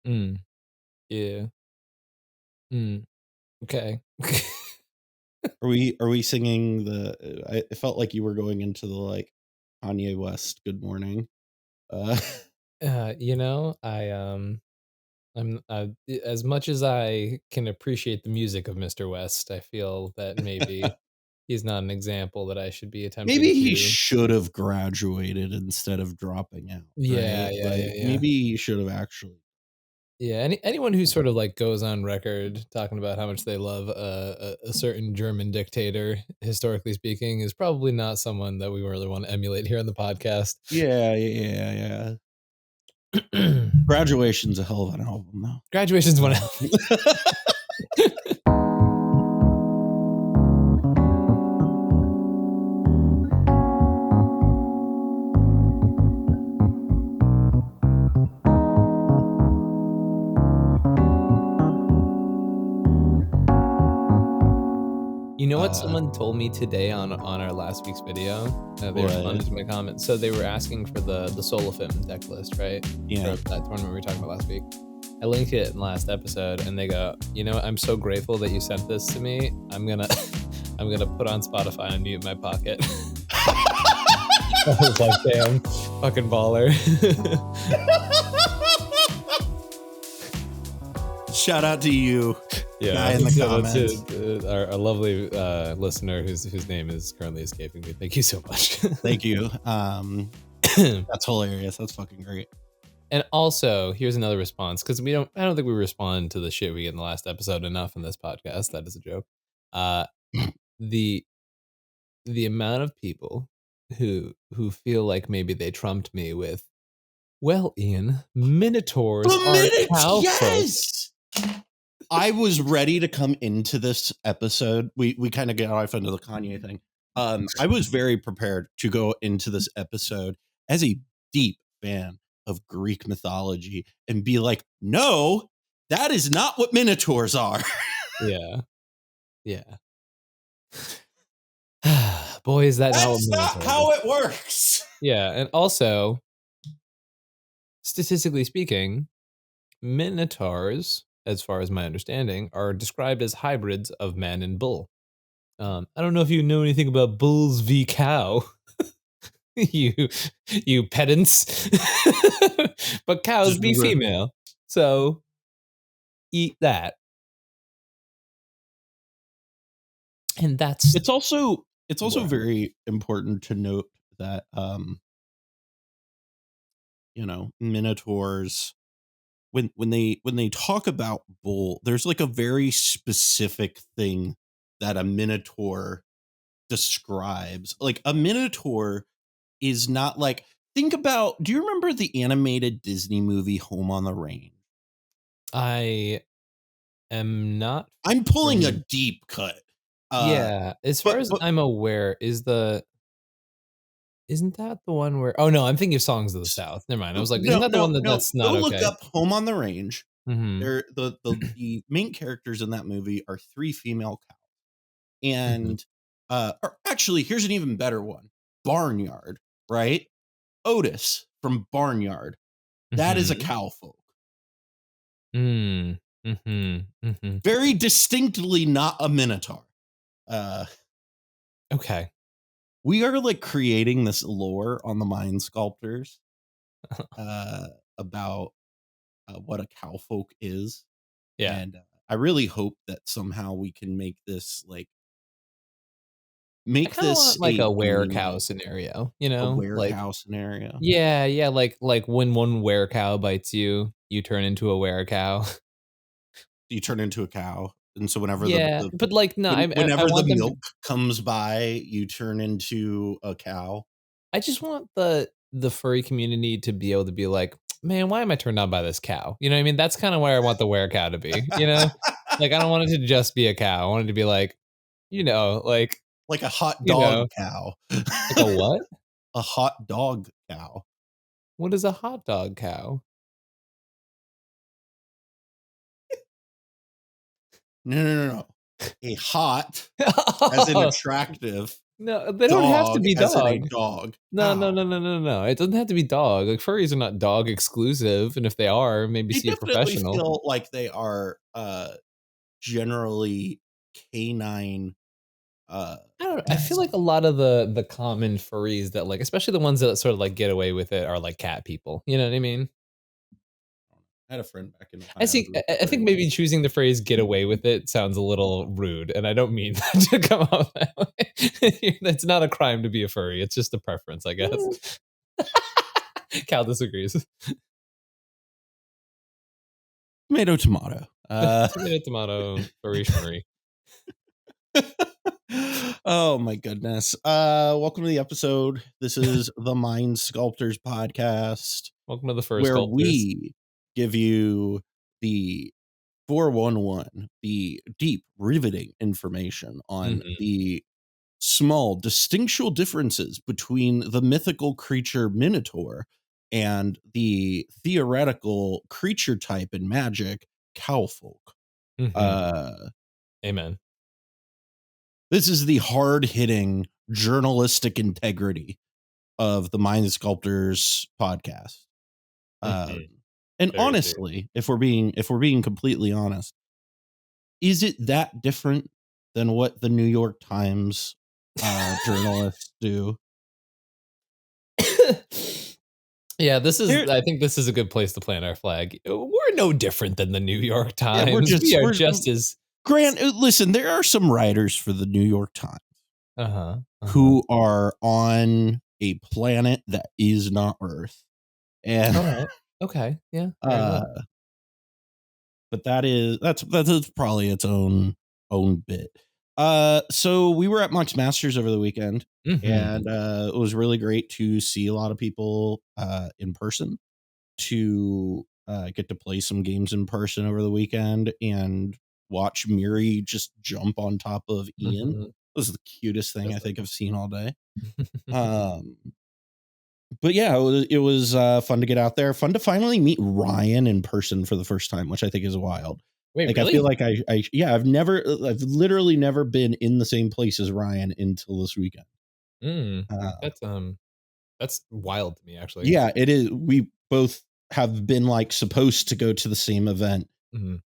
Mm. Yeah. Mm. Okay. Are we singing it felt like you were going into the like Kanye West Good Morning. Uh You know, as much as I can appreciate the music of Mr. West, I feel that maybe he's not an example that I should be attempting Maybe he to. should have graduated instead of dropping out, Yeah, right? yeah, yeah, Like yeah. maybe he should have actually. Yeah, anyone who sort of like goes on record talking about how much they love a certain German dictator, historically speaking, is probably not someone that we really want to emulate here on the podcast. Yeah, yeah, yeah. Graduation's a hell of an album though. Graduation's one. You know what someone told me today on our last week's video? They responded to my comment. So they were asking for the Solifim deck list, right? Yeah. For that tournament we were talking about last week. I linked it in the last episode, and they go, "You know what? I'm so grateful that you sent this to me. I'm gonna I'm gonna put on Spotify and mute my pocket." I was like, "Damn, fucking baller." Shout out to you. Yeah, Guy in the that's comments. our lovely listener whose name is currently escaping me. Thank you so much. Thank you. That's hilarious. That's fucking great. And also, here's another response because I don't think we respond to the shit we get in the last episode enough in this podcast. That is a joke. The the amount of people who feel like maybe they trumped me with, well, Ian, minotaurs are cow yes. I was ready to come into this episode. We kind of get off into the Kanye thing. I was very prepared to go into this episode as a deep fan of Greek mythology and be like, no, that is not what minotaurs are. Yeah. Yeah. Boy, is that That's not how it works. Yeah, and also, statistically speaking, minotaurs, as far as my understanding, are described as hybrids of man and bull. I don't know if you know anything about bulls v cow, you pedants, but cows be female, so eat that. And that's it's also very important to note that minotaurs, when they talk about bull, there's like a very specific thing that a minotaur describes. Like a minotaur is not like, do you remember the animated Disney movie Home on the Range? I am not. I'm pulling a deep cut. Yeah, as far as I'm aware, isn't that the one where? Oh no, I'm thinking of Songs of the South. Never mind. I was like, isn't that the one that's not Go okay? Look up Home on the Range. Mm-hmm. The main characters in that movie are 3 female cows, and or actually, here's an even better one: Barnyard, right? Otis from Barnyard. That is a cow folk. Very distinctly not a minotaur. Okay. We are like creating this lore on the Mind Sculptors about what a cow folk is. Yeah. And I really hope that somehow we can make this make this like a were-cow scenario, you know? A were-cow scenario. Yeah, like when one were-cow bites you, you turn into a were-cow. You turn into a cow. And so whenever but like no, whenever the milk comes by, you turn into a cow. I just want the furry community to be able to be like, man, why am I turned on by this cow? You know what I mean? That's kind of where I want the were-cow to be, you know? Like I don't want it to just be a cow. I want it to be like, like a hot dog cow. Like a what? A hot dog cow. What is a hot dog cow? No. A hot as in attractive. No, they don't have to Dog, be as in a dog. dog. No, no, Ow. no, no, no, no. It doesn't have to be dog. Like furries are not dog exclusive, and if they are, maybe They see a definitely professional. feel like they are, generally canine, uh, I don't know. I feel pets. like a lot of the common furries that like, especially the ones that sort of like get away with it, are like cat people. You know what I mean? I had a friend back in I Ohio see. who was I think furry. maybe choosing the phrase "get away with it" sounds a little rude, and I don't mean that to come out that way. It's not a crime to be a furry. It's just a preference, I guess. Mm, Cal disagrees. tomato, tomato. Tomato, tomato, furry, schmurry. Oh my goodness. Welcome to the episode. This is the Mind Sculptors podcast, Welcome to the fur where sculptors. we give you the 411, the deep, riveting information on Mhm, the small, distinctual differences between the mythical creature Minotaur and the theoretical creature type in Magic, Cowfolk. mhm. Uh, Amen. this is the hard hitting journalistic integrity of the Mind Sculptors podcast. Um, Mhm. and Very true. honestly, if we're being completely honest, is it that different than what the New York Times journalists do? Yeah, this is They're, I think this is a good place to plant our flag. We're no different than the New York yeah, we're Times. We just are we're just as Grant. Listen, there are some writers for the New York Times Uh-huh, uh-huh. who are on a planet that is not Earth, and Alright. Okay, yeah, very well. uh, but that's probably its own bit. So we were at Monk's Masters over the weekend, and Mhm, it was really great to see a lot of people in person, to get to play some games in person over the weekend and watch Miri just jump on top of Ian. mhm. It was the cutest thing I Yes, think I've seen all day. Um, but yeah, it was fun to get out there. Fun to finally meet Ryan in person for the first time, which I think is wild. Wait, Like I feel really? like yeah, I've literally never been in the same place as Ryan until this weekend. Mm, Uh, that's wild to me, actually. yeah, it is. We both have been like supposed to go to the same event Mhm.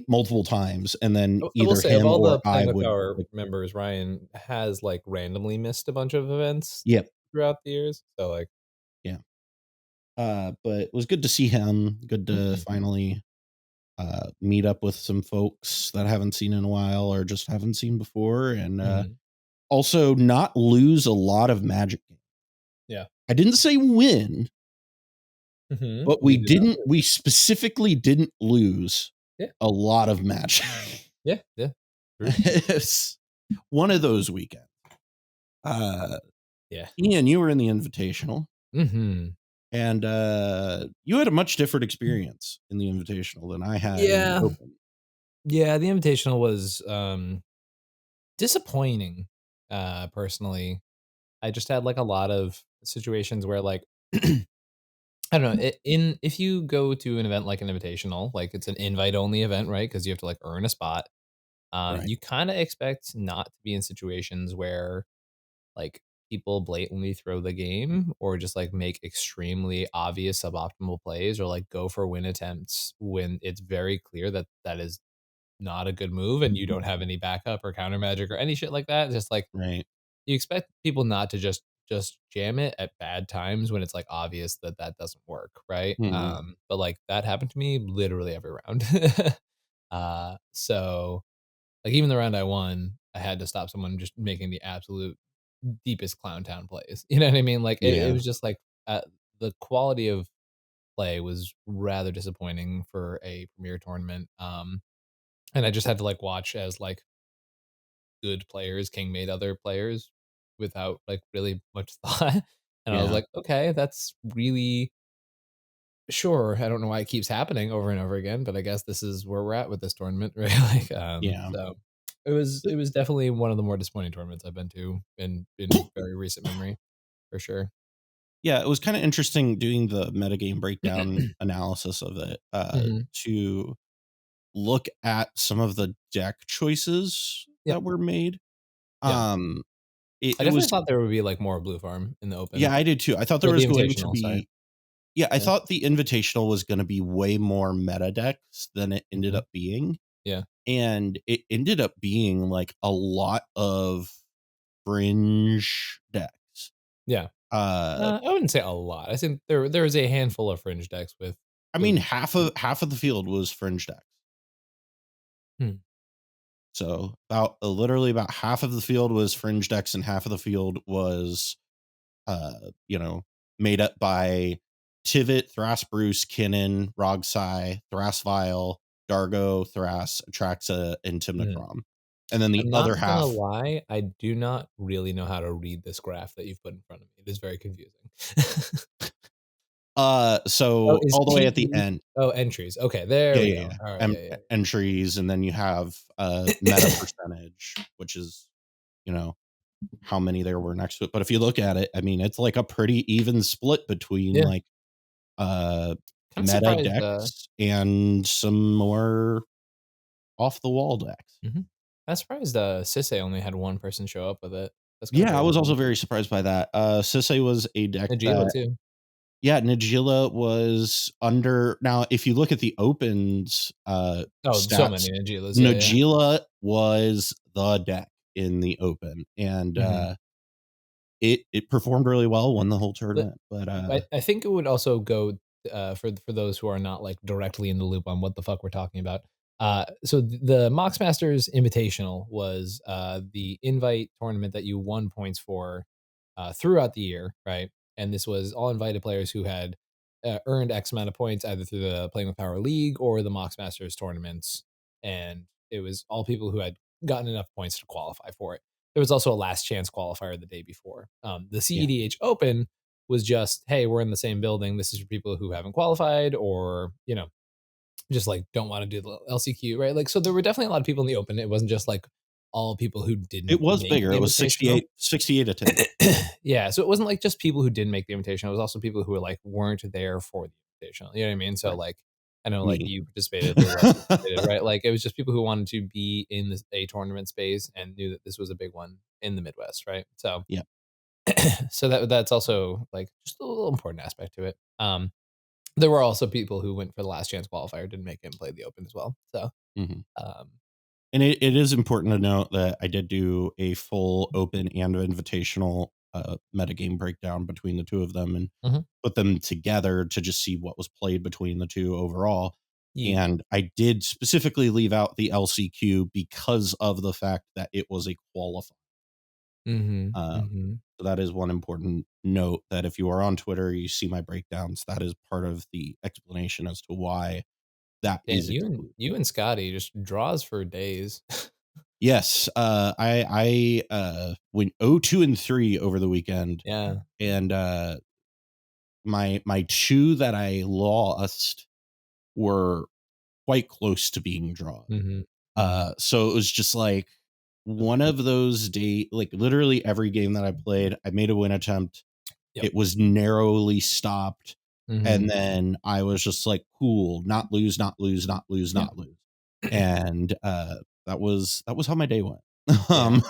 multiple times, and then I will either say of him all or the I Planet would Power like, members, Ryan has, like, randomly missed a bunch of events yep, throughout the years, so, like yeah. But it was good to see him. Good to Mhm, finally meet up with some folks that I haven't seen in a while or just haven't seen before, and mhm, also not lose a lot of Magic games. yeah. I didn't say win, Mhm, but you did not lose. we specifically didn't lose Yeah, a lot of Magic. yeah, yeah. True. It's one of those weekends. Uh, Yeah. Ian, you were in the Invitational, Mhm. and you had a much different experience in the Invitational than I had in the Yeah. Open. Yeah, the Invitational was, disappointing, personally. I just had, like, a lot of situations where, like, I don't know, if you go to an event like an Invitational, like, it's an invite-only event, right? Because you have to, like, earn a spot. Right. You kinda expect not to be in situations where, like, people blatantly throw the game or just, like, make extremely obvious suboptimal plays or, like, go for win attempts when it's very clear that that is not a good move and you don't have any backup or counter magic or any shit like that. Just, like, Right. you expect people not to just jam it at bad times when it's, like, obvious that that doesn't work, right? Mhm. But, like, that happened to me literally every round. So like, even the round I won, I had to stop someone just making the absolute deepest clown town plays. You know what I mean? Like, it Yeah. was just like, the quality of play was rather disappointing for a premier tournament. And I just had to, like, watch as, like, good players king made other players without, like, really much thought. And I was Yeah. like, "Okay, that's really sure, I don't know why it keeps happening over and over again, but I guess this is where we're at with this tournament," right? Like, Yeah. so it was definitely one of the more disappointing tournaments I've been to in very recent memory, for sure. Yeah, it was kind of interesting doing the metagame breakdown analysis of it, Mhm. to look at some of the deck choices Yep. that were made. Yeah. Um, it, I it definitely was thought there would be like more blue farm in the yeah, open. I did too. I thought there Well, the was going to invitational, sorry. be yeah, I Yeah. thought the Invitational was going to be way more meta decks than it ended Mhm. up being. Yeah. And it ended up being like a lot of fringe decks. Yeah. Uh I wouldn't say a lot. I think there is a handful of fringe decks with I mean with half of the field was fringe decks. Hmm. So about literally about half of the field was fringe decks and half of the field was uh, you know, made up by Tivit, Thrasbruce, Kinnan, Rogsai, Thrasvile, Dargo, Thras, Atraxa, and Mhm. Timnacrom. And then the I'm other not gonna half lie, I do not really know how to read this graph that you've put in front of me. It is very confusing. Oh, so is all the way at the PE end. oh, entries. Okay, there Yeah, we yeah, go. yeah. Alright, yeah, yeah, Entries, and then you have meta percentage, which is, you know, how many there were next to it. But if you look at it, I mean, it's like a pretty even split between yeah. like uh Kinda meta surprised, decks and some more off the wall decks. mhm. I'm surprised, Sisay only had one person show up with it. That's kinda Yeah, I crazy was to also me. very surprised by that. Sisay was a deck Najeela that too. yeah, Najila was under now if you look at the opens Oh, so stats, many Najeelas, yeah, yeah. Najila was the deck in the open and Mhm. it performed really well, won the whole But tournament. But I think it would also go, for those who are not, like, directly in the loop on what the fuck we're talking about. So the Mox Masters Invitational was, the invite tournament that you won points for, throughout the year, right? And this was all invited players who had, earned X amount of points either through the Playing with Power League or the Mox Masters tournaments, and it was all people who had gotten enough points to qualify for it. There was also a last chance qualifier the day before. The yeah. cEDH Open was just, hey, we're in the same building. This is for people who haven't qualified or, just like don't want to do the LCQ, right? Like, so there were definitely a lot of people in the open. It wasn't just like all people who It didn't was make bigger. the It was invitational. 68 attendance. Yeah. So it wasn't like just people who didn't make the invitation. It was also people who were like weren't there for the invitational. You know what I mean? So Right. like, I know like Me. you participated, Lula participated, right? Like it was just people who wanted to be in this a tournament space and knew that this was a big one in the Midwest, right? So Yeah. so that's also like just a little important aspect to it. There were also people who went for the last chance qualifier, didn't make it and played the open as well. So, Mhm. um, And it is important to note that I did do a full open and invitational metagame breakdown between the two of them and mhm. put them together to just see what was played between the two overall. Yeah. And I did specifically leave out the LCQ because of the fact that it was a qualifier. Mhm, Um, mhm. so that is one important note that if you are on Twitter, you see my breakdowns. That is part of the explanation as to why that Damn, is you and excluded. you and Scotty just draws for days. Yes, I went 0-2-3 over the weekend, Yeah. and my two that I lost were quite close to being drawn. Mhm, mhm. So it was just like one of those like literally every game that I played, I made a win attempt. Yep. It was narrowly stopped, and Mhm. then I was just like, "Cool, not lose, not lose, not lose, Yeah. not lose," and that was how my day went. Yeah. um,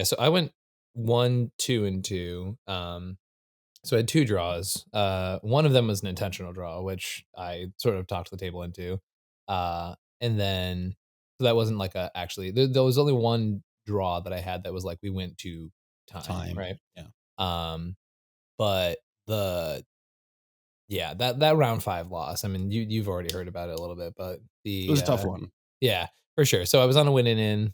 So I went 1, 2, and 2. So I had 2 draws. One of them was an intentional draw, which I sort of talked the table into. And then so that wasn't like a actually there was only one draw that I had that was like we went to time, time, right? yeah, Um, but the yeah, that round 5 loss, I mean, you've already heard about it a little bit, but it was a tough one. yeah, for sure. So I was on a win and in.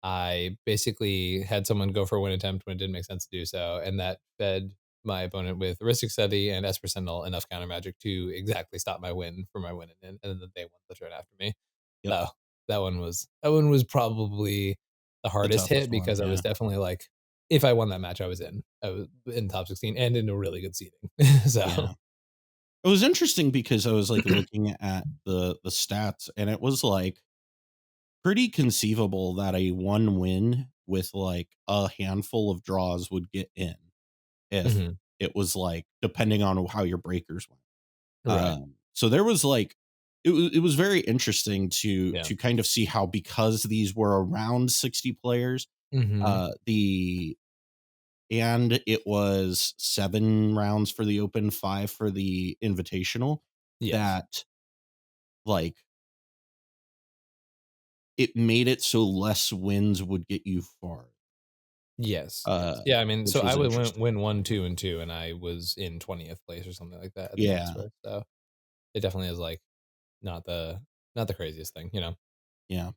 I basically had someone go for a win attempt when it didn't make sense to do so, and that fed my opponent with Aristic Study and Esper Sentinel enough counter magic to exactly stop my win for my win and then they won the turn after me. Yep, So that one was probably the the hardest hit toughest one, because I was yeah, definitely like, if I won that match, I was in. I was in top 16 and in a really good seating. So yeah. It was interesting because I was like looking at the stats, and it was like pretty conceivable that a one win with like a handful of draws would get in if Mhm. it was like depending on how your breakers went. Right. So there was like it was very interesting to Yeah. kind of see how because these were around 60 players, Mhm. The and it was 7 rounds for the open, 5 for the invitational, Yes. that, like, it made it so less wins would get you far, Yes, yes. Yeah, I mean, so which I was would win interesting. win 1, 2, and 2, and I was in 20th place or something like that at the Yeah, elsewhere, so it definitely is, like, not the not the craziest thing, you know? yeah.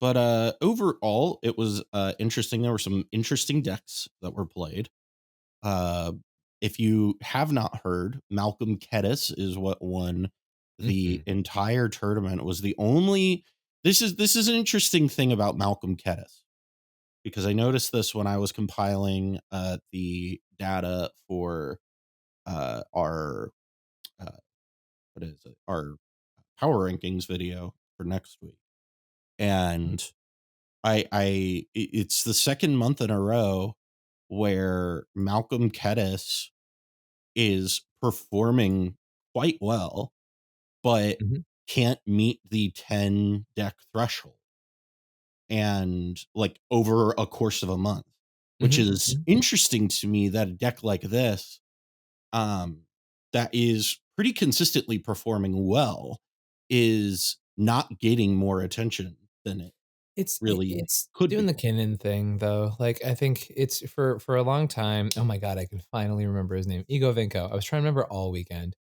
But, overall, it was, interesting. There were some interesting decks that were played. Uh, if you have not heard, Malcolm Kedis is what won the Mhm, entire tournament. Was the only this is an interesting thing about Malcolm Kedis, because I noticed this when I was compiling the data for our uh, what is it, our power rankings video for next week. And it's the second month in a row where Malcolm Kedis is performing quite well, but mhm, can't meet the 10 deck threshold, and like over a course of a month, which mhm, is mhm. interesting to me, that a deck like this, um, that is pretty consistently performing well, is not getting more attention than it really It's could doing be. the Kinnan thing, though, like, I think it's for a long time. Oh my god, I can finally remember his name, Ego Vinco. I was trying to remember all weekend.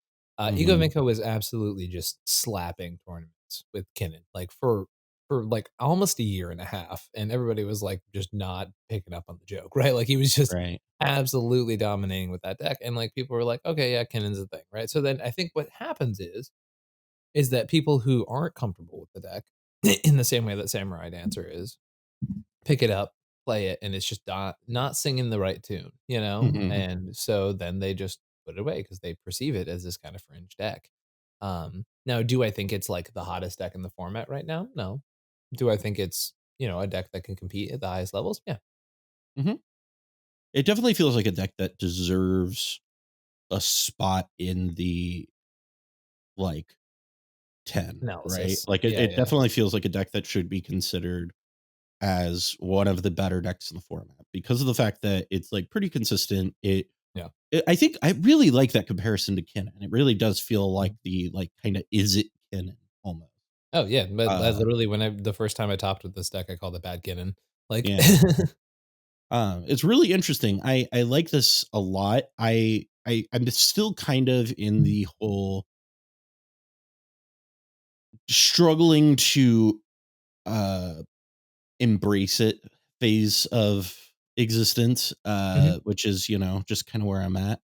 Ego Mhm. Vinco was absolutely just slapping tournaments with Kinnan, like, for, like, almost a year and a half, and everybody was, like, just not picking up on the joke, right? Like, he was just Right. absolutely dominating with that deck, and, like, people were like, "Okay, yeah, Kinnan's a thing," right? So then I think what happens is that people who aren't comfortable with the deck in the same way that Samurai Dancer is, pick it up, play it, and it's just not singing the right tune, you know? Mhm. And so then they just put it away because they perceive it as this kind of fringe deck. Now do I think it's, like, the hottest deck in the format right now? No. Do I think it's, a deck that can compete at the highest levels? Yeah. Mhm. It definitely feels like a deck that deserves a spot in the, like, 10, right? Analysis. Like, Yeah, it yeah. definitely feels like a deck that should be considered as one of the better decks in the format, because of the fact that it's, like, pretty consistent. Yeah. I think I really like that comparison to Kennen. It really does feel like Mhm. the, like, kinda is it Kennen almost. Oh, yeah, but that's Uh, literally when the first time I topped with this deck, I called it Bad Ginnin. Like yeah. It's really interesting. I like this a lot. I'm still kind of in the whole struggling to, uh, embrace it phase of existence, Mhm, which is, just kinda where I'm at,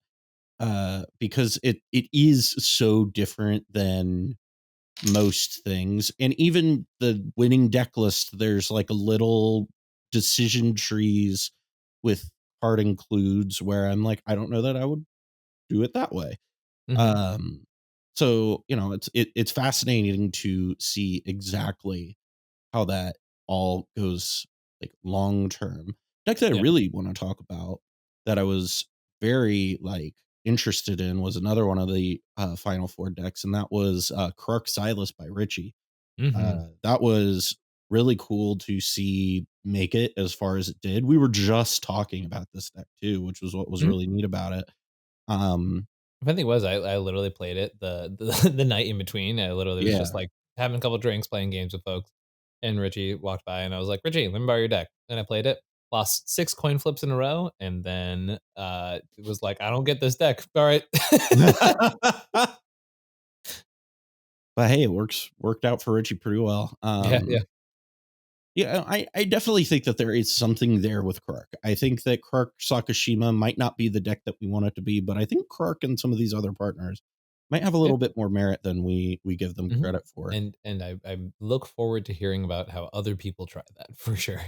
because it is so different than most things. And even the winning deck list, there's like a little decision trees with card includes where I'm like, I don't know that I would do it that way. mhm. Um, so it's fascinating to see exactly how that all goes, like, long term. Deck that I Yeah. really want to talk about, that I was very, like, interested in, was another one of the Final Four decks, and that was Krark Silas by Richie. Mhm. That was really cool to see make it as far as it did. We were just talking about this deck too, which was what was Mhm. really neat about it. Um, Funny thing was I literally played it the the night in between. I literally was just, yeah. like, having a couple drinks, playing games with folks, and Richie walked by, and I was like, "Richie, let me borrow your deck." And I played it, lost 6 coin flips in a row, and then, it was like, "I don't get this deck. Alright." But hey, it worked out for Richie pretty well. Yeah, yeah. Yeah, I definitely think that there is something there with Krark. I think that Krark Sakashima might not be the deck that we want it to be, but I think Krark and some of these other partners might have a Yeah. little bit more merit than we give them Mhm. credit for. And I look forward to hearing about how other people try that for sure.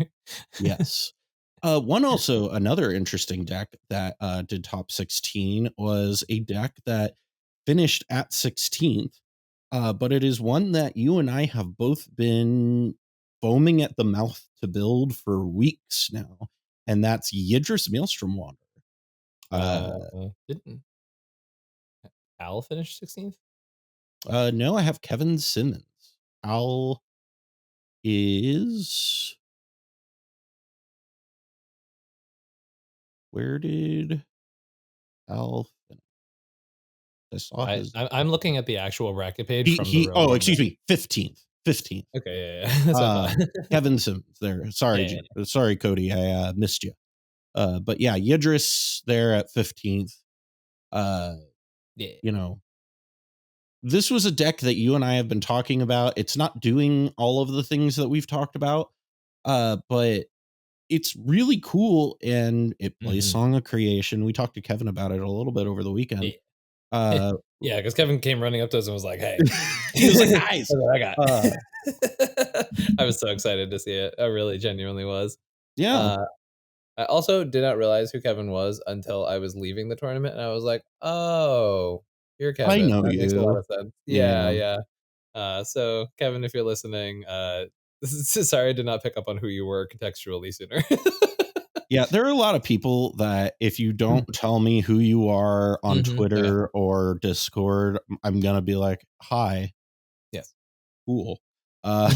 Yes. Another interesting deck that did top 16 was a deck that finished at 16th, but it is one that you and I have both been foaming at the mouth to build for weeks now, and that's Yidris Maelstrom Wander. Uh, Uh, didn't Al finish 16th? no, I have Kevin Simmons. Al is. Where did Al finish? I saw his. I'm looking at the actual bracket page from the He. real Oh, game. excuse me. 15th. 15th. Okay, yeah. That's what I thought. Kevin Simmons there. Yeah, Sorry, yeah, sorry, Cody. I missed you. But yeah, Yidris there at 15th. Uh, yeah. you know, this was a deck that you and I have been talking about. It's not doing all of the things that we've talked about, but it's really cool and it plays Mhm. Song of Creation. We talked to Kevin about it a little bit over the weekend. Yeah. Uh, Yeah, because Kevin came running up to us and was like, "Hey." he was like, That's guys, what I got. uh, I was so excited to see it. I really genuinely was. yeah, Uh, I also did not realize who Kevin was until I was leaving the tournament, and I was like, "Oh, you're I Kevin. know That makes a lot you. of sense." Yeah, Yeah. yeah. So Kevin, if you're listening, sorry I did not pick up on who you were contextually sooner. Yeah, there are a lot of people that if you don't tell me who you are on Yeah. Twitter or Discord, I'm gonna be like, "Hi, Yes. cool." Uh,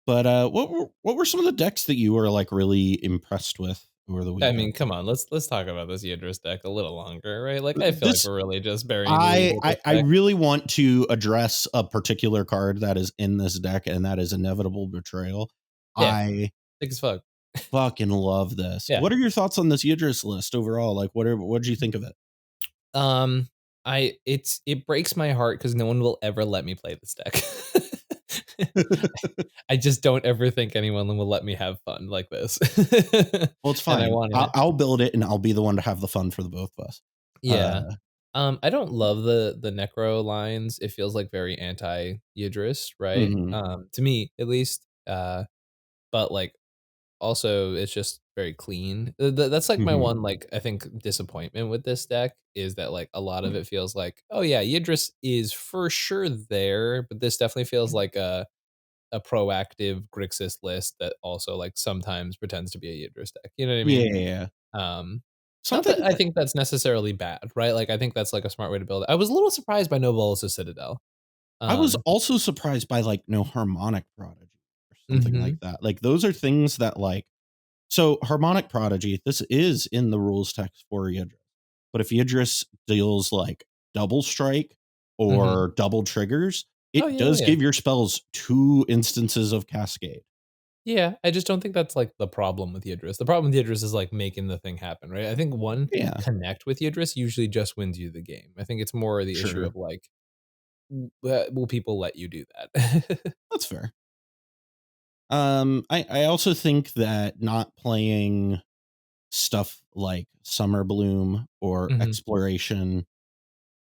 but what were some of the decks that you were like really impressed with over the I weekend? mean, come on, let's talk about this Yidris deck a little longer, right? Like, I feel like This we're really just burying the lead with this I deck. really want to address a particular card that is in this deck, and that is Inevitable Betrayal. Yeah, I thick as fuck. fucking love this. Yeah. What are your thoughts on this Yidris list overall? Like, what did you think of it? Um, it breaks my heart because no one will ever let me play this deck. I just don't ever think anyone will let me have fun like this. Well, it's And I fine. wanted I'll, it. I'll build it, and I'll be the one to have the fun for the both of us. Yeah. Uh, I don't love the Necro lines. It feels like very anti-Yidris, right? mhm, To me, at least. But like also it's just very clean. That's like my mhm. one like I think disappointment with this deck is that like a lot of it feels like, oh yeah, Yidris is for sure there, but this definitely feels like a proactive Grixis list that also like sometimes pretends to be a Yidris deck. You know what I mean? Yeah. Um, Not Something that I that think that's necessarily bad, right? Like I think that's like a smart way to build it. I was a little surprised by No Bolas' Citadel. I was Um, also surprised by, like, no Harmonic Prodigy or something like mhm, that. Like, those are things that, like so Harmonic Prodigy, this is in the rules text for Yidris. But if Yidris deals, like, double strike mhm. or double triggers, Oh it yeah, yeah, does yeah. give your spells 2 instances of Cascade. Yeah, I just don't think that's, like, the problem with Yidris. The problem with Yidris is, like, making the thing happen, right? I think one Yeah, connect with Yidris usually just wins you the game. I think it's more the issue sure. of, like, will people let you do that? That's fair. I also think that not playing stuff like Summer Bloom or Mhm, Exploration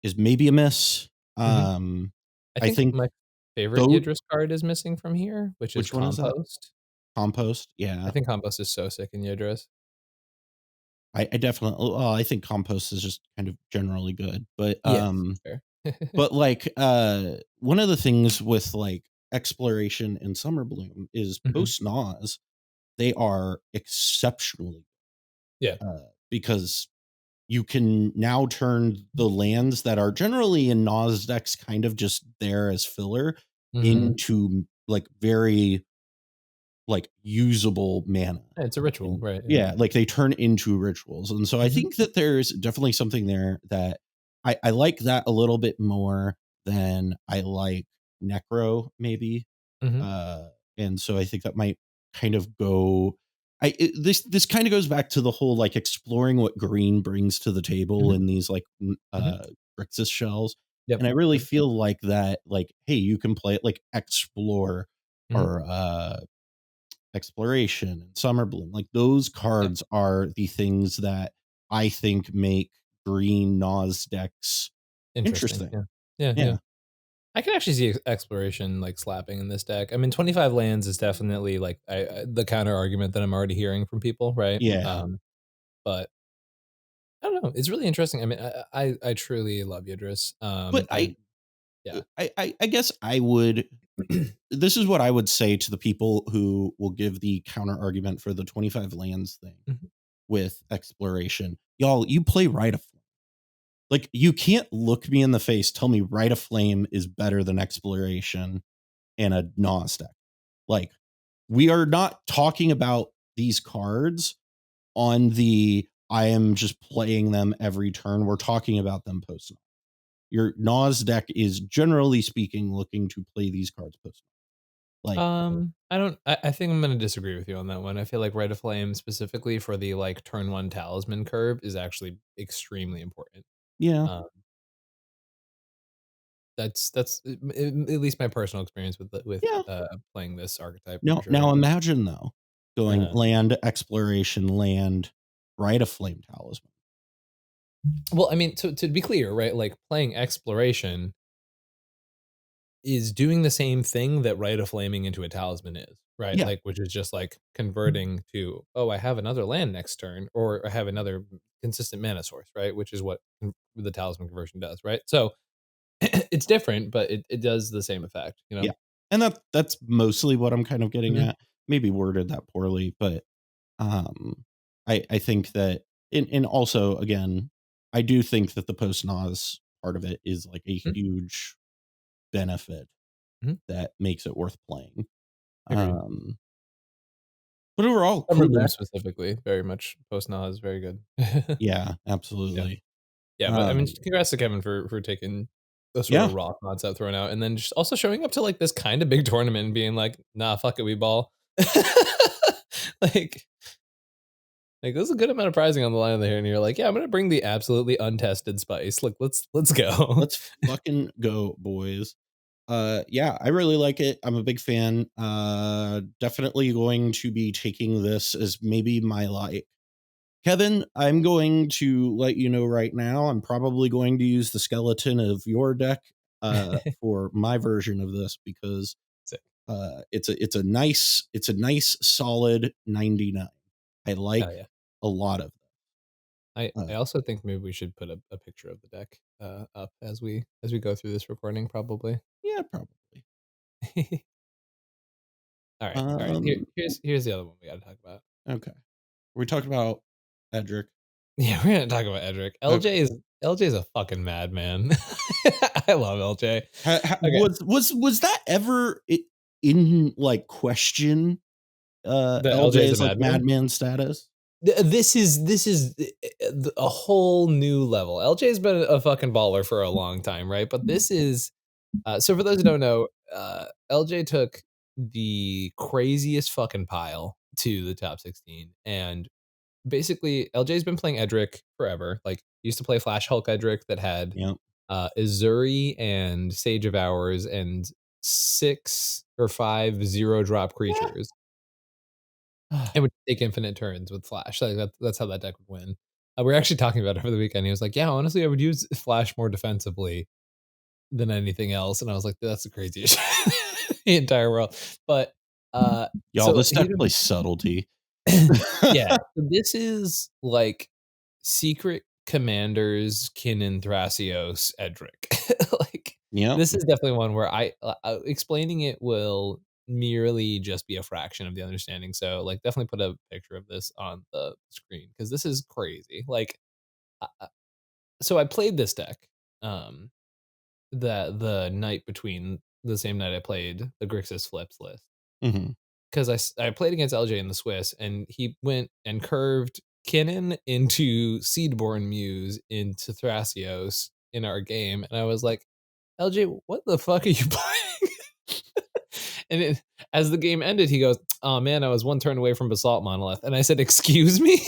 is maybe a miss. mhm. Um, I I think think my favorite though Yidris card is missing from here, which is which one is that? Compost. Compost? I Yeah. think Compost is so sick in Yidris. I definitely well, I think Compost is just kind of generally good. Yeah, fair. But like one of the things with like Exploration and Summer Bloom is Mhm. post Nas, they are exceptionally Yeah. because you can now turn the lands that are generally in Nas decks kind of just there as filler Mhm. into like very like usable mana. Yeah, it's a ritual, And right, yeah. yeah, like they turn into rituals. And so I Mhm, think that there's definitely something there that I like that a little bit more than I like Necro, maybe. mhm, Uh, and so I think that might kind of go. This kind of goes back to the whole like exploring what green brings to the table mhm, in these like mhm. Grixis shells, Yep, and I really yep, feel like that like hey you can play it like explore mhm, or exploration and summer bloom like those yeah, cards are the things that I think make green Nas decks interesting, interesting. yeah. Yeah, yeah. Yeah, I can actually see exploration like slapping in this deck. I mean, 25 lands is definitely like the counter argument that I'm already hearing from people, right? yeah. But I don't know. It's really interesting. I mean, I truly love Yidris. But I yeah. I guess I would this is what I would say to the people who will give the counter argument for the 25 lands thing Mhm. with exploration. Y'all, you play Rite of Flame. Like, you can't look me in the face, tell me Rite of Flame is better than exploration and a Nas deck. Like, we are not talking about these cards on the I am just playing them every turn. We're talking about them post. Your Nas deck is generally speaking looking to play these cards post. Like, I think I'm gonna disagree with you on that one. I feel like Rite of Flame specifically for the like turn one talisman curve is actually extremely important. yeah, Um, that's at least my personal experience with yeah. playing this archetype for Now sure. imagine though going Uh, land exploration, land, Rite of Flame talisman. well, I mean, to be clear, right? Like playing exploration is doing the same thing that Rite of Flaming into a talisman is, right? Yeah, Like, which is just like converting to, oh, I have another land next turn, or I have another consistent mana source, right? Which is what the talisman conversion does, right? So it's different, but it does the same effect, you know? yeah. And that's mostly what I'm kind of getting Mhm. at. Maybe worded that poorly, but um I think that and also again, I do think that the post Nas part of it is like a Mhm. huge benefit Mhm. that makes it worth playing. Agreed. Um but overall, Summer cool Bloom deck. specifically, very much post Nah is very good. Yeah, Yeah. absolutely. Yeah, but I mean, Um congrats to Kevin for taking the sort yeah, of raw concept thrown out, and then just also showing up to like this kind of big tournament and being like, "Nah, fuck it, we ball." like, like there's a good amount of pricing on the line there, and you're like, "Yeah, I'm gonna bring the absolutely untested spice. Like, let's go." let's fucking go, boys. Yeah, I really like it. I'm a big fan. Definitely going to be taking this as maybe my like Kevin, I'm going to let you know right now. I'm probably going to use the skeleton of your deck for my version of this because Sick. it's a nice solid 99. I like Hell yeah. a lot of I also think maybe we should put a picture of the deck up as we go through this recording, probably. yeah, probably. All right, all right. Um, Here's the other one we got to talk about. okay. We talked about Edric. Yeah, we're gonna talk about Edric. Okay. LJ is a fucking madman. I love LJ. Okay, Was that ever in like question the LJ is a LJ's like madman. madman status? This is a whole new level. LJ's been a fucking baller for a long time, right? But this is so for those who don't know, LJ took the craziest fucking pile to the top 16, and basically LJ's been playing Edric forever. Like he used to play Flash Hulk Edric that had Yep. Azuri and Sage of Hours and 6 or 5 0-drop creatures, Yeah. and would take infinite turns with Flash. Like that's how that deck would win. We were actually talking about it over the weekend. He was like, "Yeah, honestly, I would use Flash more defensively than anything else," and I was like, "That's the craziest shit in the entire world." But Y'all, so this he's deck been plays subtlety. yeah, this is like Secret Commanders Kinnan Thrasios Edric. like Yep. this is definitely one where explaining it will merely just be a fraction of the understanding. So like definitely put a picture of this on the screen because this is crazy. Like so I played this deck um the night between the same night I played the Grixis Flips list. Mhm. Because I played against LJ in the Swiss, and he went and curved Kinnan into Seedborn Muse into Thrasios in our game, and I was like, LJ, what the fuck are you playing? and as the game ended, he goes, "Oh man, I was one turn away from Basalt Monolith," and I said, "Excuse me."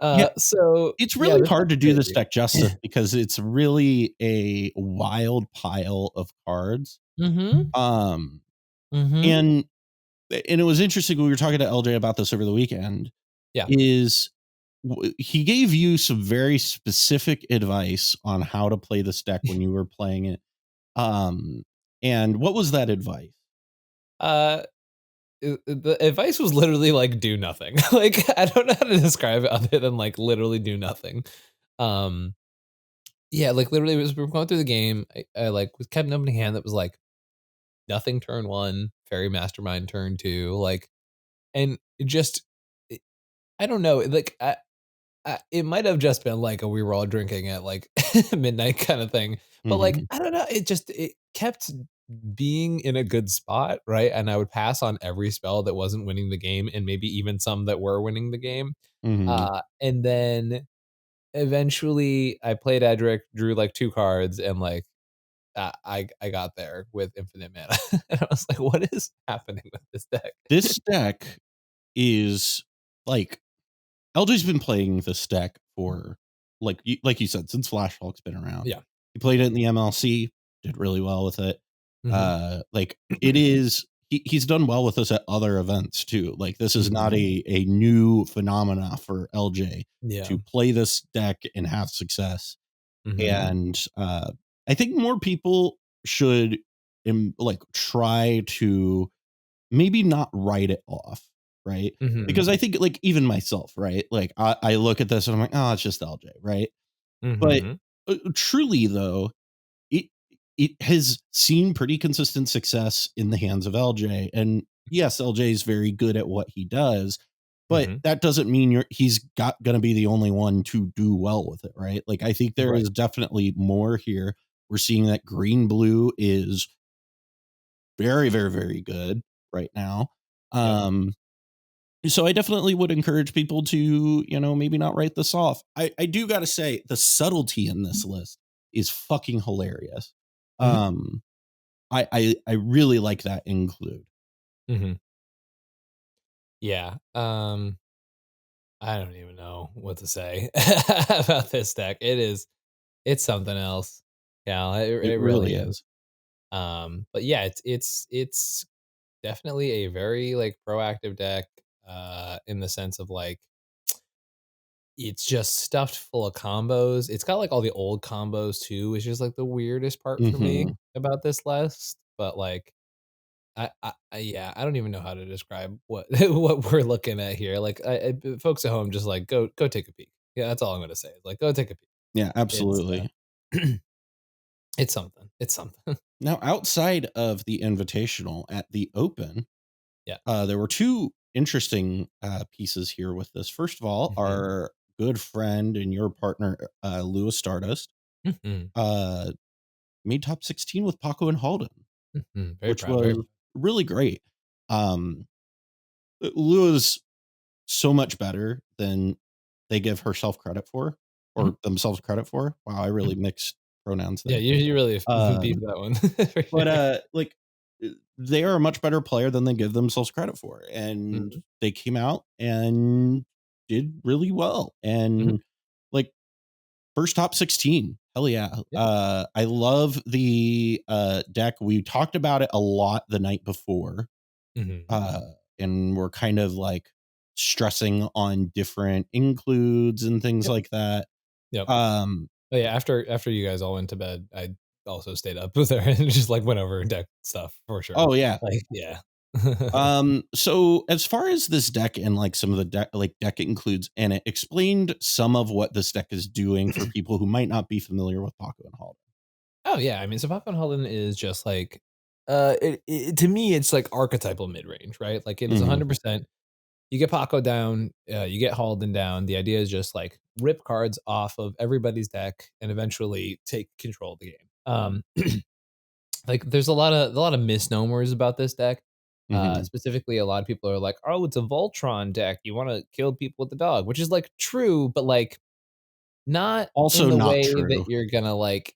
Yeah, So it's yeah, really this hard deck's to do this crazy. deck justice because it's really a wild pile of cards. mm-hmm. Um, Mm-hmm. and and it was interesting when we were talking to LJ about this over the weekend, Yeah. is he gave you some very specific advice on how to play this deck when you were playing it. Um, and what was that advice? Uh the advice was literally like do nothing. like I don't know how to describe it other than like literally do nothing. Um yeah, like literally as we were going through the game, I like was kept an opening hand that was like nothing turn one, fairy mastermind turn two, like and it just it, I don't know, like it might have just been like a we were all drinking at like midnight kind of thing. But like Mhm. I don't know, it just it kept being in a good spot, right? And I would pass on every spell that wasn't winning the game, and maybe even some that were winning the game. Mhm. And then eventually I played Edric, drew like 2 cards, and like I got there with infinite mana. And I was like, what is happening with this deck? This deck is like LJ's been playing this deck for like you said, since Flash Hulk's been around. Yeah. He played it in the MLC, did really well with it. Mhm. Like it is he's done well with this at other events too. Like this is not Mhm. a new phenomena for LJ Yeah. to play this deck and have success. Mhm. And I think more people should like try to maybe not write it off, right? Because Mhm. I think like even myself, right? Like I look at this and I'm like, oh, it's just LJ, right? But Mhm. truly though, it it has seen pretty consistent success in the hands of LJ. And yes, LJ is very good at what he does, but Mhm. that doesn't mean he's got gonna be the only one to do well with it, right? Like I think there Right. is definitely more here. We're seeing that green blue is very, very, very good right now. Yep. Um, so I definitely would encourage people to, maybe not write this off. I do gotta say the subtlety in this list is fucking hilarious. Mhm. Um, I really like that include. Mhm. Yeah. I don't even know what to say about this deck. It's something else. Yeah, It it really really is. is. But yeah, it's definitely a very like proactive deck in the sense of like it's just stuffed full of combos. It's got like all the old combos too, which is like the weirdest part for me Mhm. about this list. But like yeah, I don't even know how to describe what what we're looking at here. Like folks at home just like go take a peek. Yeah, that's all I'm going to say. Like go take a peek. Yeah, It's absolutely. it's something. It's something. Now, outside of the invitational at the open, Yeah. there were two interesting pieces here with this. First of all, Mhm. our good friend and your partner, Lewis Stardust, Mhm. uh, made top 16 with Paco and Halden, Mhm. Very which proud. Very was proud. really great. Um, Lewis so much better than they give herself credit for Mhm. or themselves credit for. Wow, I Mhm. really mixed pronouns Yeah, there. you really beefed Um, that one for but sure. like they are a much better player than they give themselves credit for. And Mhm. they came out and did really well. Mhm. And like first top 16. Hell yeah. Yeah. I love the deck. We talked about it a lot the night before. Mhm. Uh and we're kind of like stressing on different includes and things Yep. like that. Yep. Um Oh yeah, after you guys all went to bed, I also stayed up with her and just like went over deck stuff for sure. oh yeah. Like, yeah. So as far as this deck and like some of the deck includes in it, explained some of what this deck is doing for people who might not be familiar with Paco and Halden. Oh yeah, I mean, so Pop Holland is just like, to me, it's like archetypal mid range, right? Like it is Mhm. 100%. You get Paco down, you get Halden down. The idea is just like rip cards off of everybody's deck and eventually take control of the game. Like there's a lot of misnomers about this deck. Mhm. Specifically, a lot of people are like, "Oh, it's a Voltron deck. You want to kill people with the dog," which is like true, but like not in Also the not way that true. you're gonna like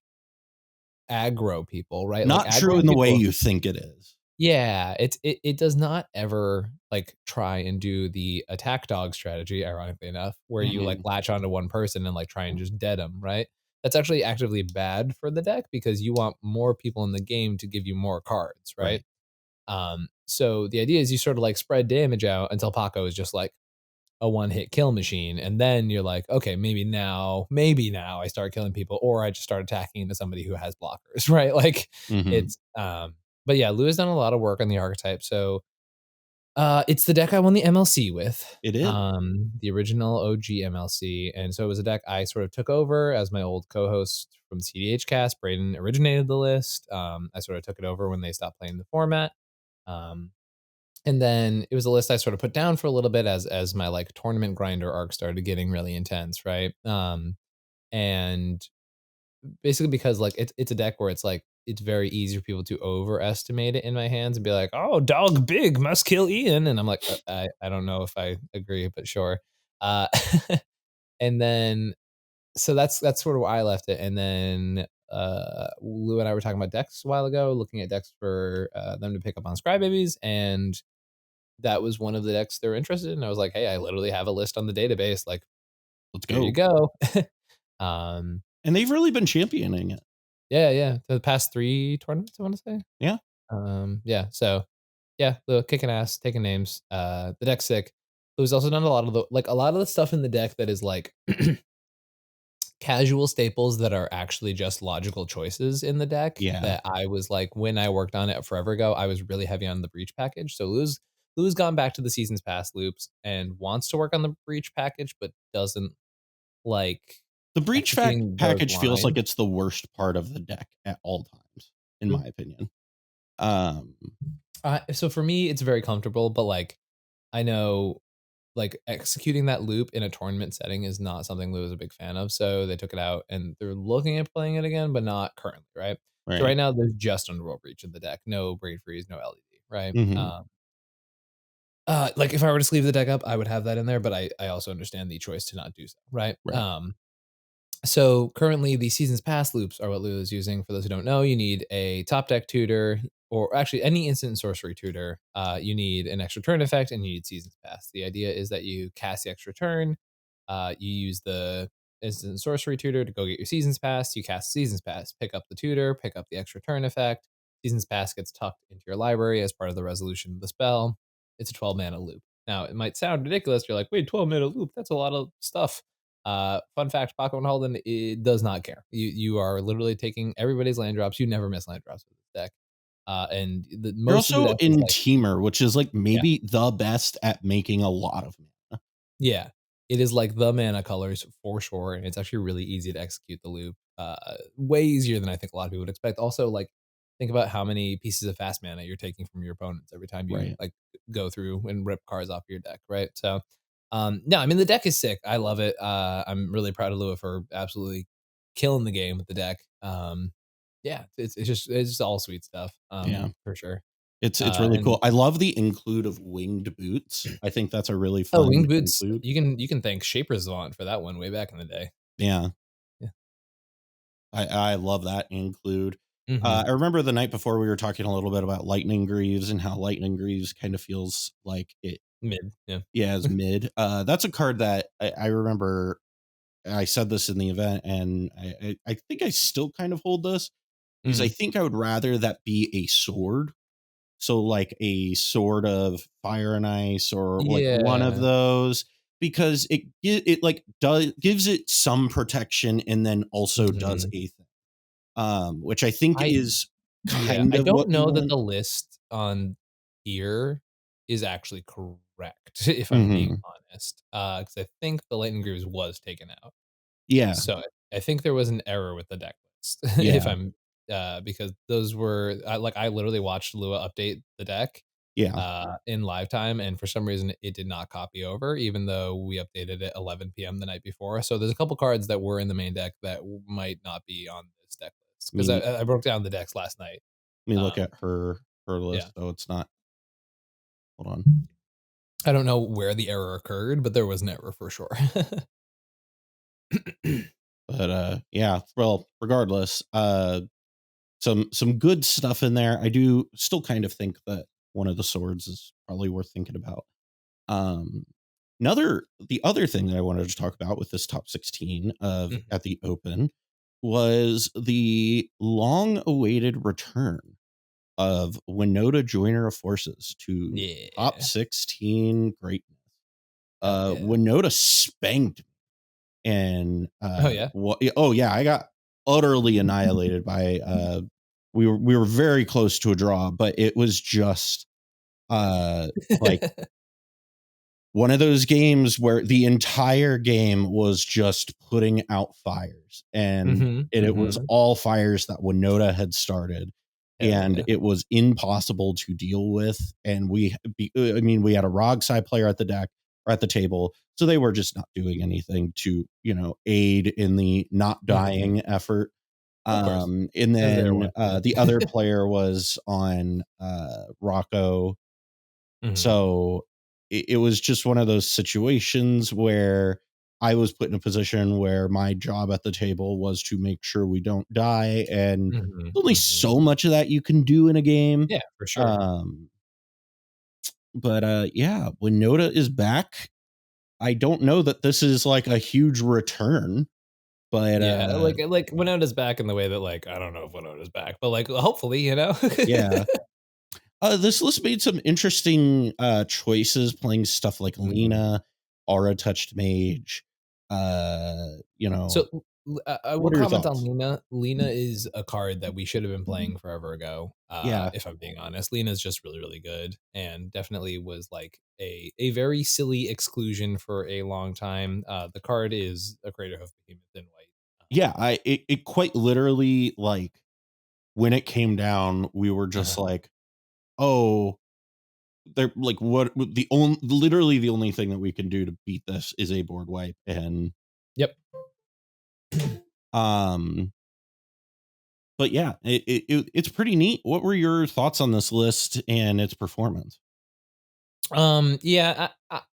aggro people, right? Like Not true aggroing in the way people. you think it is. Yeah, it does not ever like try and do the attack dog strategy, ironically enough, where you like Mhm. latch onto one person and like try and just dead them, right? That's actually actively bad for the deck because you want more people in the game to give you more cards, right? Right. So the idea is you sort of like spread damage out until Paco is just like a one-hit kill machine, and then you're like, okay, maybe now I start killing people, or I just start attacking into somebody who has blockers, right? Like Mhm. it's but yeah, Lou has done a lot of work on the archetype. So it's the deck I won the MLC with. It is. The original OG MLC. And so it was a deck I sort of took over as my old co-host from the cEDH cast. Braden originated the list. I sort of took it over when they stopped playing the format. Um, and then it was a list I sort of put down for a little bit as my like tournament grinder arc started getting really intense, right? And basically because like it's a deck where it's like it's very easy for people to overestimate it in my hands and be like, "Oh, dog big must kill Ian," and I'm like, I don't know if I agree, but sure. Uh, and then so that's sort of where I left it, and then, Lou and I were talking about decks a while ago, looking at decks for, them to pick up on Scrybabies, and that was one of the decks they were interested in. I was like, "Hey, I literally have a list on the database, like, Let's here you go. go." Um, And they've really been championing it. yeah, yeah, for the past 3 tournaments, I wanna say. Yeah. Yeah, so, yeah, the kicking ass, taking names, the deck's sick. Lou's also done a lot of the stuff in the deck that is, like, casual staples that are actually just logical choices in the deck Yeah. that I was like, when I worked on it forever ago, I was really heavy on the breach package. So Lou's gone back to the seasons past loops and wants to work on the breach package, but doesn't like The breach executing those package feels like lines. it's the worst part of the deck at all times, in True. my opinion. Um, So for me, it's very comfortable, but like I know like executing that loop in a tournament setting is not something Lou is a big fan of. So they took it out and they're looking at playing it again, but not currently, right? So right. right now there's just Underworld Breach in the deck, no Brain Freeze, no LED, right? Hmm. Like if I were to sleeve the deck up, I would have that in there, but I also understand the choice to not do so, right? Right. So currently, the seasons pass loops are what Lulu is using. For those who don't know, you need a top deck tutor, or actually any instant and sorcery tutor. You need an extra turn effect, and you need seasons pass. The idea is that you cast the extra turn. You use the instant and sorcery tutor to go get your seasons pass. You cast seasons pass, pick up the tutor, pick up the extra turn effect. Seasons pass gets tucked into your library as part of the resolution of the spell. It's a 12 mana loop. Now it might sound ridiculous. You're like, wait, 12 mana loop? That's a lot of stuff. Fun fact, Paco and Holden, it does not care. You are literally taking everybody's land drops. You never miss land drops with this deck. And You're most of the also deck is in like, Teamer, which is like yeah, maybe the best at making a lot of mana. yeah. It is like the mana colors for sure. And it's actually really easy to execute the loop. Way easier than I think a lot of people would expect. Also, like, think about how many pieces of fast mana you're taking from your opponents every time you Right. like go through and rip cards off your deck, right? So no, I mean the deck is sick. I love it. I'm really proud of Lua for absolutely killing the game with the deck. Yeah, it's just all sweet stuff. Yeah. For sure. It's really And cool. I love the include of winged boots. I think that's a really oh, fun winged boots. include. You can thank Shaper's Vaunt for that one way back in the day. Yeah. Yeah. I love that include. Hmm. I remember the night before we were talking a little bit about Lightning Greaves and how Lightning Greaves kind of feels like it, Mid. Yeah. yeah, is mid. That's a card that I remember I said this in the event, and I think I still kind of hold this because I Hmm. think I would rather that be a sword. So like a sword of fire and ice or like one of Yeah. those because it like does gives it some protection and then also does Hmm. a thing. Which I think I is Yeah, kind I of don't what you know that want. the list on here is actually correct, if I'm being Hmm. honest, because I think the Lightning Greaves was taken out. Yeah, So I think there was an error with the deck list, if yeah, I'm because those were I literally watched Lua update the deck yeah. in live time, and for some reason it did not copy over, even though we updated it 11 p.m. the night before. So there's a couple cards that were in the main deck that might not be on this deck list because Me I broke down the decks last night. me look Um, at her yeah, list. So it's not. Hold on. I don't know where the error occurred, but there was an error for sure. But yeah, well, regardless, some good stuff in there. I do still kind of think that one of the swords is probably worth thinking about. Um, the other thing that I wanted to talk about with this top 16 of Mhm. at the open was the long awaited return of Winota Joiner of Forces to top Yeah, 16 greatness. hell yeah. Winota spanked me and Oh yeah. oh yeah, I got utterly annihilated by we were very close to a draw, but it was just uh like one of those games where the entire game was just putting out fires and Mhm, it was mhm. all fires that Winota had started Hell and yeah. it was impossible to deal with and I mean we had a Rogside player at the deck or at the table so they were just not doing anything to aid in the not Mhm. dying effort Of course, And as there then was, yeah. the other player was on Rocco. Mhm, So it was just one of those situations where I was put in a position where my job at the table was to make sure we don't die. And mhm, only mhm. so much of that you can do in a game. Yeah, for sure. Um, but yeah, when Noda is back, I don't know that this is like a huge return, but Yeah, like Winona's back in the way that, like, I don't know if Winona's back, but, like, hopefully, yeah. This list made some interesting choices, playing stuff like Mhm. Lena, Aura Touched Mage. You know, So, I will what are your comment on thoughts? Lena. Lena is a card that we should have been playing forever ago, Yeah, if I'm being honest. Lena's just really, really good and definitely was, like, a very silly exclusion for a long time. The card is a Crater Hoof Behemoth in white. yeah. It quite literally, like, when it came down, we were just Uh-huh. like, oh, they're like, what? The only, literally the only thing that we can do to beat this is a board wipe, and Yep. um but yeah, it's pretty neat. What were your thoughts on this list and its performance? Yeah,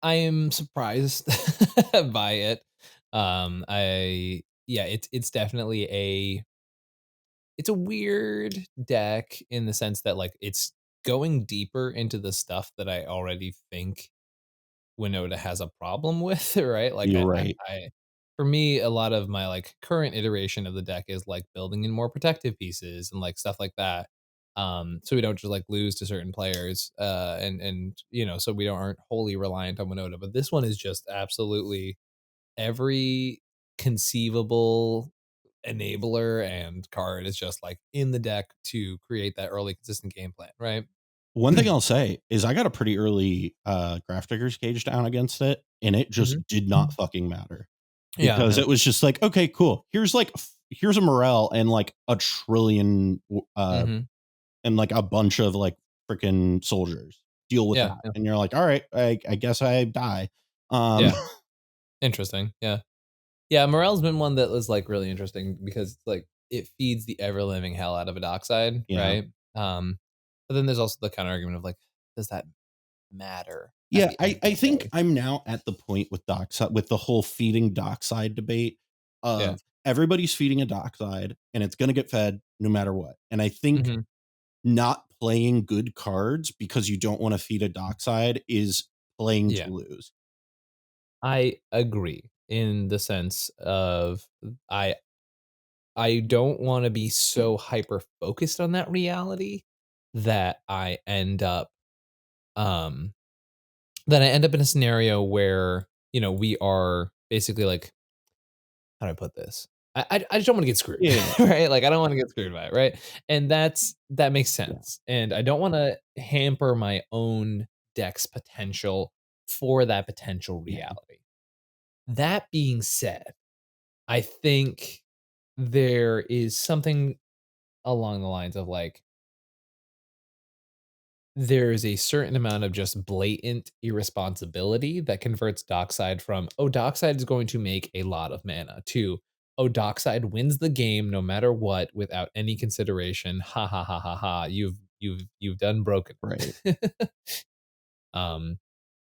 I am surprised by it. I yeah, it's definitely it's a weird deck in the sense that, like, it's going deeper into the stuff that I already think Winota has a problem with, right? Like, You're right. I for me, a lot of my, like, current iteration of the deck is, like, building in more protective pieces and, like, stuff like that, so we don't just, like, lose to certain players, so we aren't wholly reliant on Winota, but this one is just absolutely every conceivable enabler and card is just, like, in the deck to create that early consistent game plan, right? One thing I'll say is I got a pretty early Grafdigger's Cage down against it, and it just Mhm. did not fucking matter Yeah, because yeah. it was just like, okay, cool. Here's a Morel and like a trillion Mhm. and like a bunch of like freaking soldiers. Deal with Yeah, that. yeah. And you're like, all right, I guess I die. Um Yeah. Interesting, yeah. Yeah, Morel's been one that was, like, really interesting because, like, it feeds the ever living hell out of a dockside, yeah. right? But then there's also the counter argument of, like, does that matter at Yeah, the end of I the think day? I'm now at the point with dockside with the whole feeding dockside debate Yeah. of everybody's feeding a dockside and it's gonna get fed no matter what. And I think Mhm. not playing good cards because you don't want to feed a dockside is playing to Yeah. lose. I agree in the sense of I I don't wanna be so hyper focused on that reality that um I end up in a scenario where, we are basically, like, how do I put this? I just don't wanna get screwed, Yeah, right? Like, I don't wanna get screwed by it, right? And that makes yeah, sense, and I don't wanna hamper my own deck's potential for that potential yeah. reality. That being said, I think there is something along the lines of, like, there's a certain amount of just blatant irresponsibility that converts Dockside from, "Oh, Dockside is going to make a lot of mana," to, "Oh, Dockside wins the game no matter what without any consideration. Ha ha ha ha ha. You've done broken." Right. Um,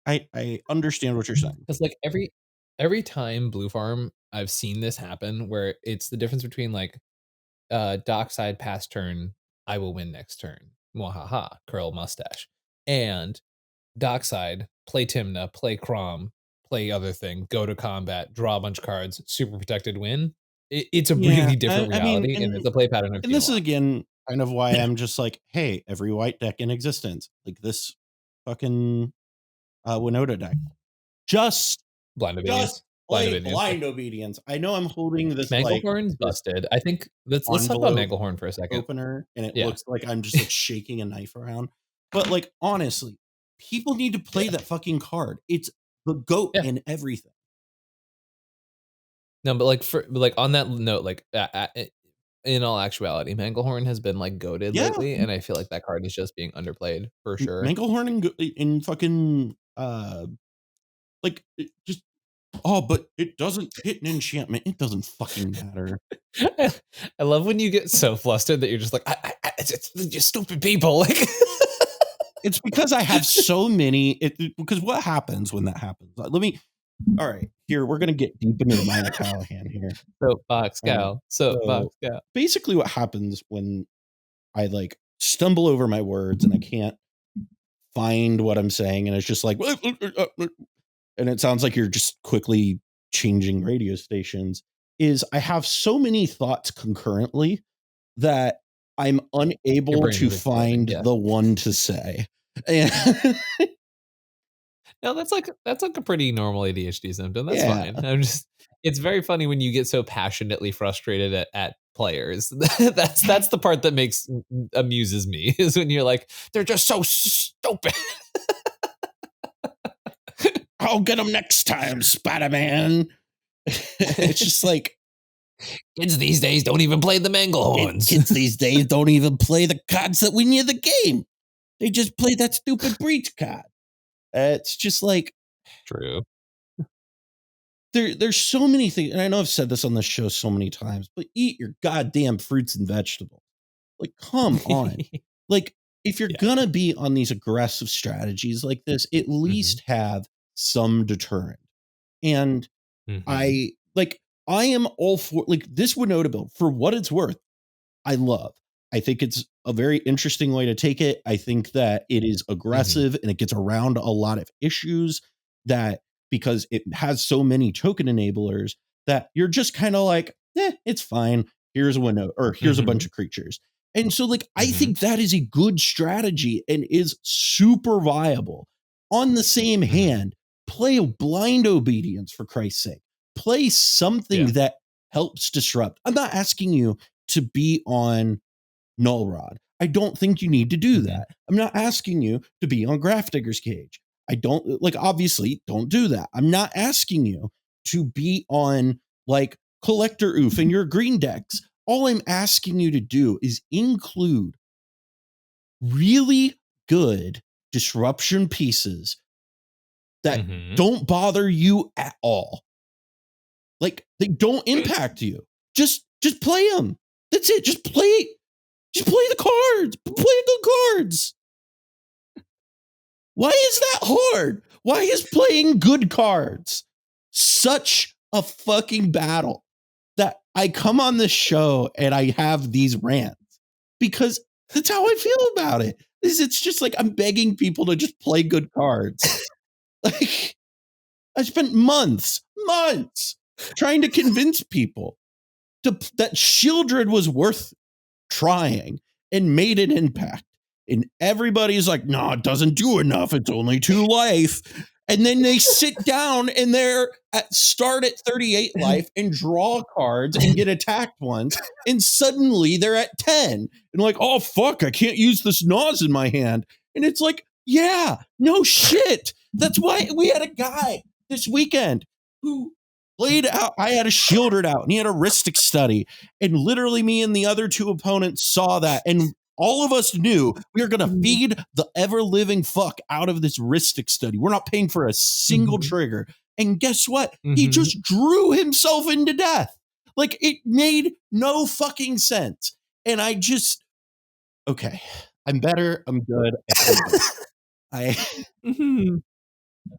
I understand what you're saying. because like, every time Blue Farm, I've seen this happen where it's the difference between, like, Dockside pass turn, I will win next turn. Mwahaha, curl mustache. And Dockside, play Timna, play Crom, play other thing, go to combat, draw a bunch of cards, super protected win. It's a Yeah, really different I mean, reality, and it's a play pattern I've and seen a this is lot. again kind of why I'm just like, hey, every white deck in existence, like this fucking Winota deck, just Blind just obedience. Blind play obedience, yeah. blind obedience. I know I'm holding this like Manglehorn's this busted. I think let's talk about envelope Manglehorn for a second. opener and it Yeah, looks like I'm just like shaking a knife around. But like honestly, people need to play yeah, that fucking card. It's the goat yeah. in everything. No, but, on that note, like, in all actuality, Manglehorn has been, like, goated Yeah, lately, and I feel like that card is just being underplayed for sure. Manglehorn and fucking just Oh, but it doesn't hit an enchantment. It doesn't fucking matter. I love when you get so flustered that you're just like, it's just stupid people. Like, It's because I have so many. Because what happens when that happens? All right, here, we're going to get deep into the mind of Callahan here. Soapbox gal. Soapbox gal. Basically, what happens when I like stumble over my words and I can't find what I'm saying, and it's just like, and it sounds like you're just quickly changing radio stations, is I have so many thoughts concurrently that I'm unable to find the one to say. And no, that's like a pretty normal ADHD symptom. That's fine. It's very funny when you get so passionately frustrated at players. that's the part that amuses me, is when you're like, they're just so stupid. I'll get them next time, Spider-Man. It's just like, kids these days don't even play the Manglehorns. Kids these days don't even play the cards that win you the game. They just play that stupid breach card. It's just like, true. There's so many things, and I know I've said this on the show so many times, but eat your goddamn fruits and vegetables. Like, come on. Like, if you're gonna be on these aggressive strategies like this, at least have some deterrent. And I am all for, like, this Winota build, for what it's worth, I love. I think it's a very interesting way to take it. I think that it is aggressive and it gets around a lot of issues, that because it has so many token enablers that you're just kind of like, it's fine. Here's a Winota, or here's a bunch of creatures. And so, like, I think that is a good strategy and is super viable. On the same hand, play a blind obedience, for Christ's sake. Play something that helps disrupt. I'm not asking you to be on Null Rod. I don't think you need to do that. I'm not asking you to be on Grafdigger's Cage. I don't, like, obviously don't do that. I'm not asking you to be on like Collector Oof in your green decks. All I'm asking you to do is include really good disruption pieces that don't bother you at all. Like, they don't impact you. Just play them. That's it. Just play the cards. Play good cards. Why is that hard? Why is playing good cards such a fucking battle that I come on this show and I have these rants? Because that's how I feel about it. It's just like, I'm begging people to just play good cards. Like, I spent months trying to convince people that Shieldred was worth trying and made an impact. And everybody's like, no, it doesn't do enough. It's only 2 life. And then they sit down and they're start at 38 life and draw cards and get attacked once. And suddenly they're at 10. And like, oh, fuck, I can't use this Naz in my hand. And it's like, yeah, no shit. That's why we had a guy this weekend who played out. I had a Shieldred out and he had a Rhystic Study. And literally me and the other 2 opponents saw that. And all of us knew we are going to feed the ever-living fuck out of this Rhystic Study. We're not paying for a single trigger. And guess what? He just drew himself into death. Like, it made no fucking sense. And I just, okay, I'm better. I'm good. That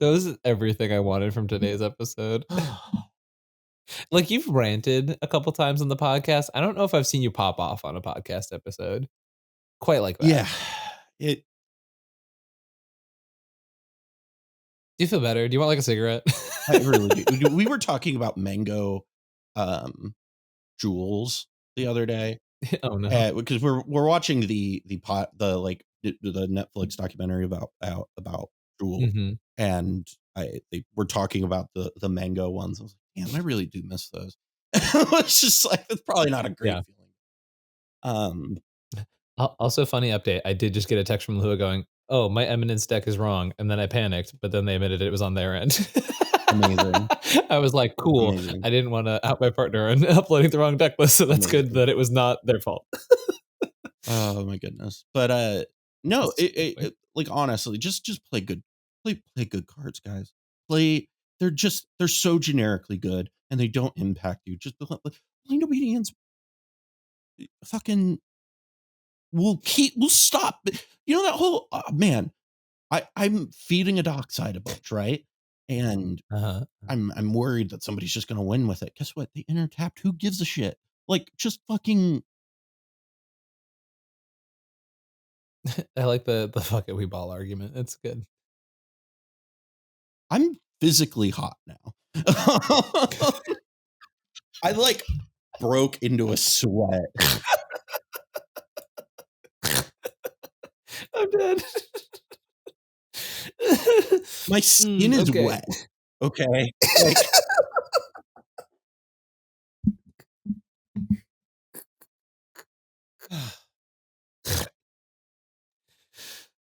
was everything I wanted from today's episode. Like, you've ranted a couple times on the podcast. I don't know if I've seen you pop off on a podcast episode quite like that. Yeah. Do you feel better? Do you want like a cigarette? I really do. We were talking about mango jewels the other day. Oh no. Because we're watching the Netflix documentary about jewels. And we're talking about the mango ones. I was like, damn, I really do miss those. It's just like, it's probably not a great feeling. Also, funny update. I did just get a text from Lua going, oh, my Eminence deck is wrong. And then I panicked, but then they admitted it was on their end. Amazing. I was like, cool. Amazing. I didn't want to out my partner on uploading the wrong deck list, so that's good that it was not their fault. Oh my goodness. But no, like, honestly, just play good cards, guys. Play they're so generically good and they don't impact you. Just blind obedience fucking will stop. You know that whole man. I'm feeding a dockside a bunch, right? And Uh-huh. I'm worried that somebody's just gonna win with it. Guess what? They intertapped. Who gives a shit? Like just fucking. I like the fuck it we ball argument. It's good. I'm physically hot now. I like broke into a sweat. I'm dead. My skin is Okay. wet. Okay. Like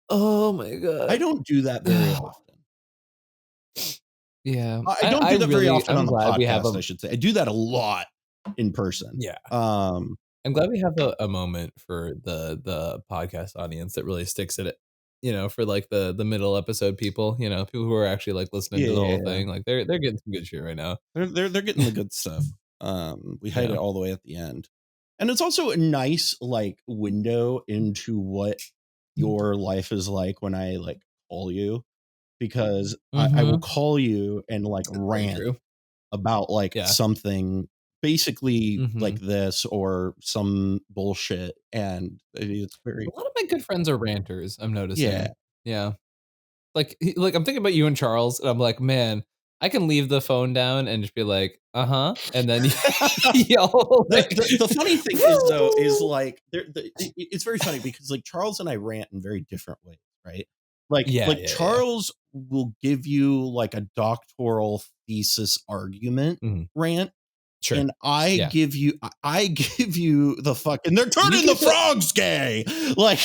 Oh my god. I don't do that very often. Yeah. I don't do that very often I'm on the glad we have podcast, a I should say. I do that a lot in person. yeah. Um, I'm glad we have a moment for the podcast audience that really sticks at it. For like the middle episode people, people who are actually like listening to the whole yeah. thing. Like they're getting some good shit right now. They're getting the good stuff. We hide Yeah. it all the way at the end. And it's also a nice like window into what your life is like when I like call you, because I will Mhm. call you and like It's very rant true. about like Yeah. something basically like Mhm. this or some bullshit, and it's A very lot of my good friends are ranters, I'm yeah. noticing. Yeah. Like I'm thinking about you and Charles, and I'm like, "Man, I can leave the phone down and just be like, uh-huh," and then yell The, like, the funny thing is though is like it's very funny because like Charles and I rant in very different ways, right? Yeah, Like yeah, yeah. Charles will give you like a doctoral thesis argument Mhm. rant, Sure. and I Yeah. give you I give you the fucking they're You turning the keep it frogs gay. Like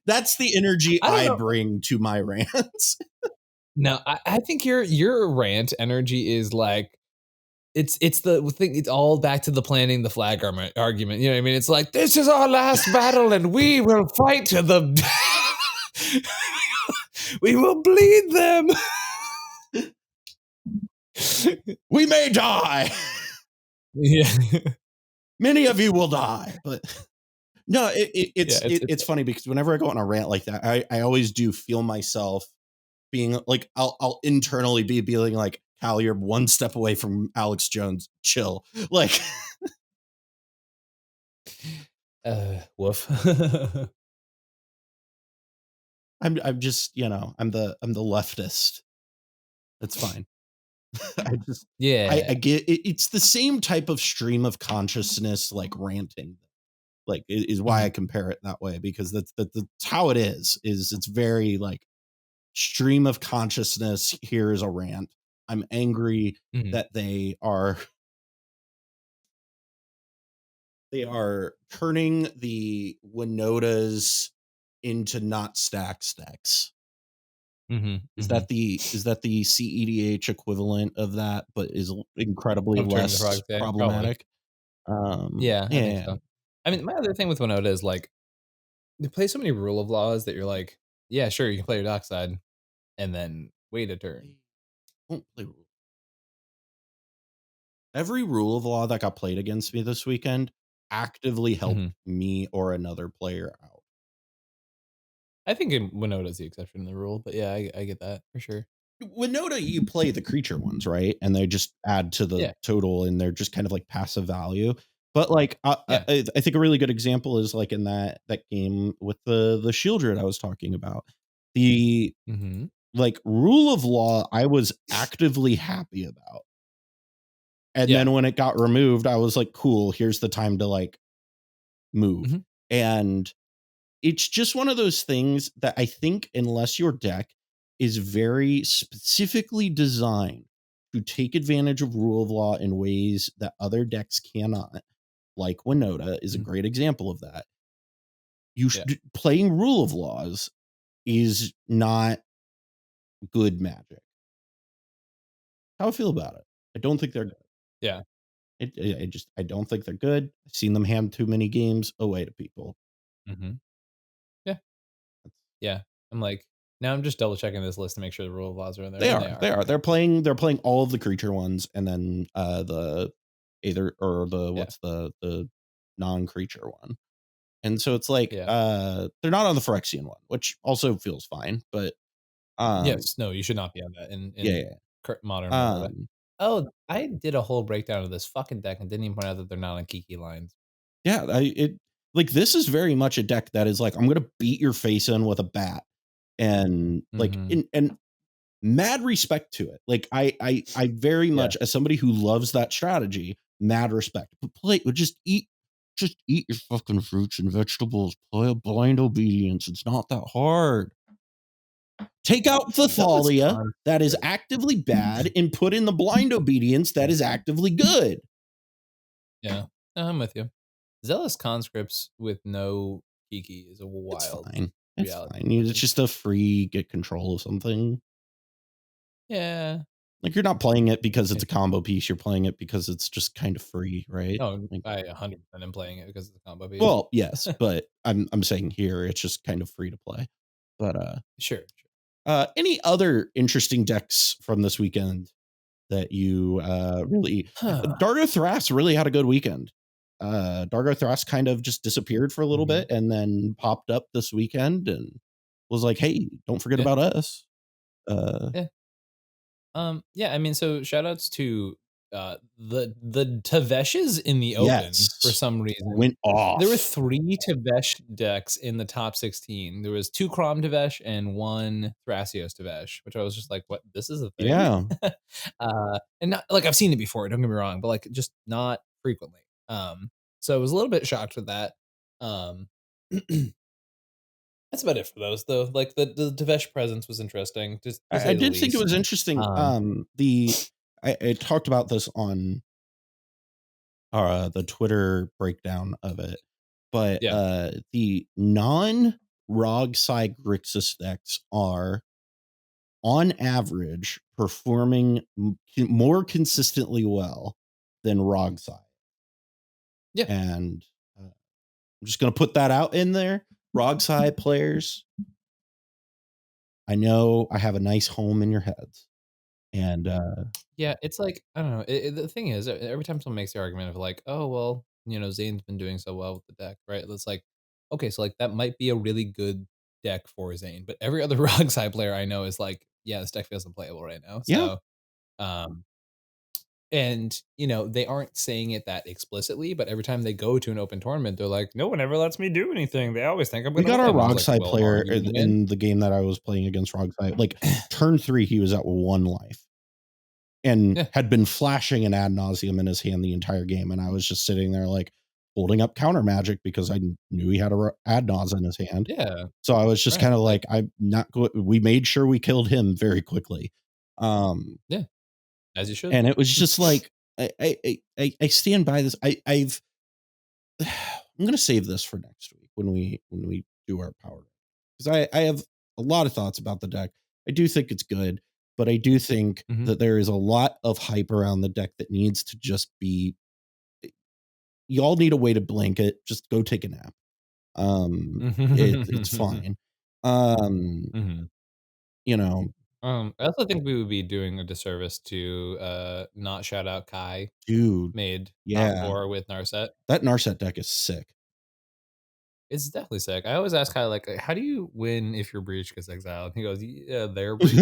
that's the energy I don't I know. bring to my rants. No, I think your rant energy is like it's the thing. It's all back to the planting the flag argument. You know what I mean? It's like this is our last battle, and we will fight to the. We will bleed them. We may die. Yeah, Many of you will die, but no, yeah. It's it's funny because whenever I go on a rant like that, I always do feel myself being like I'll internally be feeling like Cal, you're one step away from Alex Jones. Chill. Like woof. I'm just, I'm the leftist. That's fine. I just I Yeah. get it's the same type of stream of consciousness like ranting. Like is why I Mhm, compare it that way, because that's how it is it's very like stream of consciousness. Here is a rant. I'm angry mhm, that they are turning the Winotas into not stacks decks. mhm, Is mhm. that the cEDH equivalent of that, but is incredibly Of turning the less frogs gay, probably. problematic? Yeah, I think Yeah. so. I mean, my other thing with Winota is like they play so many rule of laws that you're like, yeah, sure, you can play your dockside, and then wait a turn. They won't play every rule of law that got played against me this weekend actively helped Mhm. me or another player out. I think Winota is the exception to the rule, but yeah, I get that for sure. Winota, you play the creature ones, right? And they just add to the Yeah, total, and they're just kind of like passive value. But like, yeah. I think a really good example is like in that game with the Shieldred I was talking about. The Mhm, like rule of law, I was actively happy about, and yeah, then when it got removed, I was like, cool. Here's the time to like move, mhm, and it's just one of those things that I think unless your deck is very specifically designed to take advantage of rule of law in ways that other decks cannot, like Winota is a mhm, great example of that. You yeah, playing rule of laws is not good magic. How I feel about it. I don't think they're good. yeah, I don't think they're good. I've seen them hand too many games away to people. mhm, yeah, yeah. I'm like Now I'm just double checking this list to make sure the rule of laws are in there, They and are. they are. They are. Okay. They're playing all of the creature ones, and then the either or the Yeah. what's the non-creature one. And so it's like Yeah. they're not on the Phyrexian one, which also feels fine. But Yes. No, you should not be on that yeah, in yeah. modern meta. But Um, oh, I did a whole breakdown of this fucking deck and didn't even point out that they're not on Kiki lines. yeah. Like this is very much a deck that is like I'm gonna beat your face in with a bat, and like Mhm. and mad respect to it. Like I very Yeah. much, as somebody who loves that strategy, mad respect. But play, just eat your fucking fruits and vegetables. Play a blind obedience. It's not that hard. Take out the Zealous Thalia Con that is actively bad and put in the blind obedience that is actively good. Yeah. No, I'm with you. Zealous conscripts with no Kiki is a It's wild fine. It's reality fine. to live It's in. just a free get control of something. Yeah. Like you're not playing it because it's Yeah. a combo piece. You're playing it because it's just kind of free, right? No, Like, I 100% am playing it because of the combo piece. well, yes, but I'm saying here it's just kind of free to play. But Sure. any other interesting decks from this weekend that you really Huh. Dargo Thras really had a good weekend. Dargo Thras kind of just disappeared for a little Mhm. bit and then popped up this weekend and was like, "Hey, don't forget Yeah. about us." Uh, Yeah. Yeah, I mean, so shout outs to the Taveshes in the open for yes, some reason. went There were off. 3 Tavesh decks in the top 16. There was 2 Crom Tavesh and 1 Thrasios Tavesh, which I was just like, "What? This is a thing?" Yeah, And not like, I've seen it before, don't get me wrong, but, like, just not frequently. So I was a little bit shocked with that. Um, that's about it for those, though. Like, the Tavesh presence was interesting, just to I say the did think it least. was interesting. Um, I talked about this on the Twitter breakdown of it, but yeah. the non Rogsai Grixis decks are on average performing more consistently well than Rogsai. Yeah. And I'm just going to put that out in there. Rogsai players, I know I have a nice home in your heads. And Yeah, it's like, I don't know, the thing is, every time someone makes the argument of like, "Oh, well, Zane's been doing so well with the deck," right? It's like, okay, so, like, that might be a really good deck for Zane, but every other Rogue-side player I know is like, "Yeah, this deck feels unplayable right now." yeah, So, um, and, they aren't saying it that explicitly, but every time they go to an open tournament, they're like, "No one ever lets me do anything. They always think I'm we gonna got our win." I was like, Rogsai "Well, player aren't you gonna win?" in the game that I was playing against Rogsai. Like turn 3, he was at 1 life. And Yeah, had been flashing an ad nauseum in his hand the entire game. And I was just sitting there like holding up counter magic because I knew he had a ad nauseum in his hand. yeah, So I was just right, kind of like, like, I'm not going. We made sure we killed him very quickly. yeah, as you should. And it was just like, I stand by this. I'm going to save this for next week when we do our power because I have a lot of thoughts about the deck. I do think it's good, but I do think Mhm. that there is a lot of hype around the deck that needs to just be. Y'all need a way to blink it. Just go take a nap. It's fine. Um, Mhm. you know, I also think we would be doing a disservice to not shout out Kai dude, made top yeah, 4 with Narset. that Narset deck is sick. It's definitely sick. I always ask Kai, like, how do you win if your breach gets exiled? He goes, "Yeah, their breach."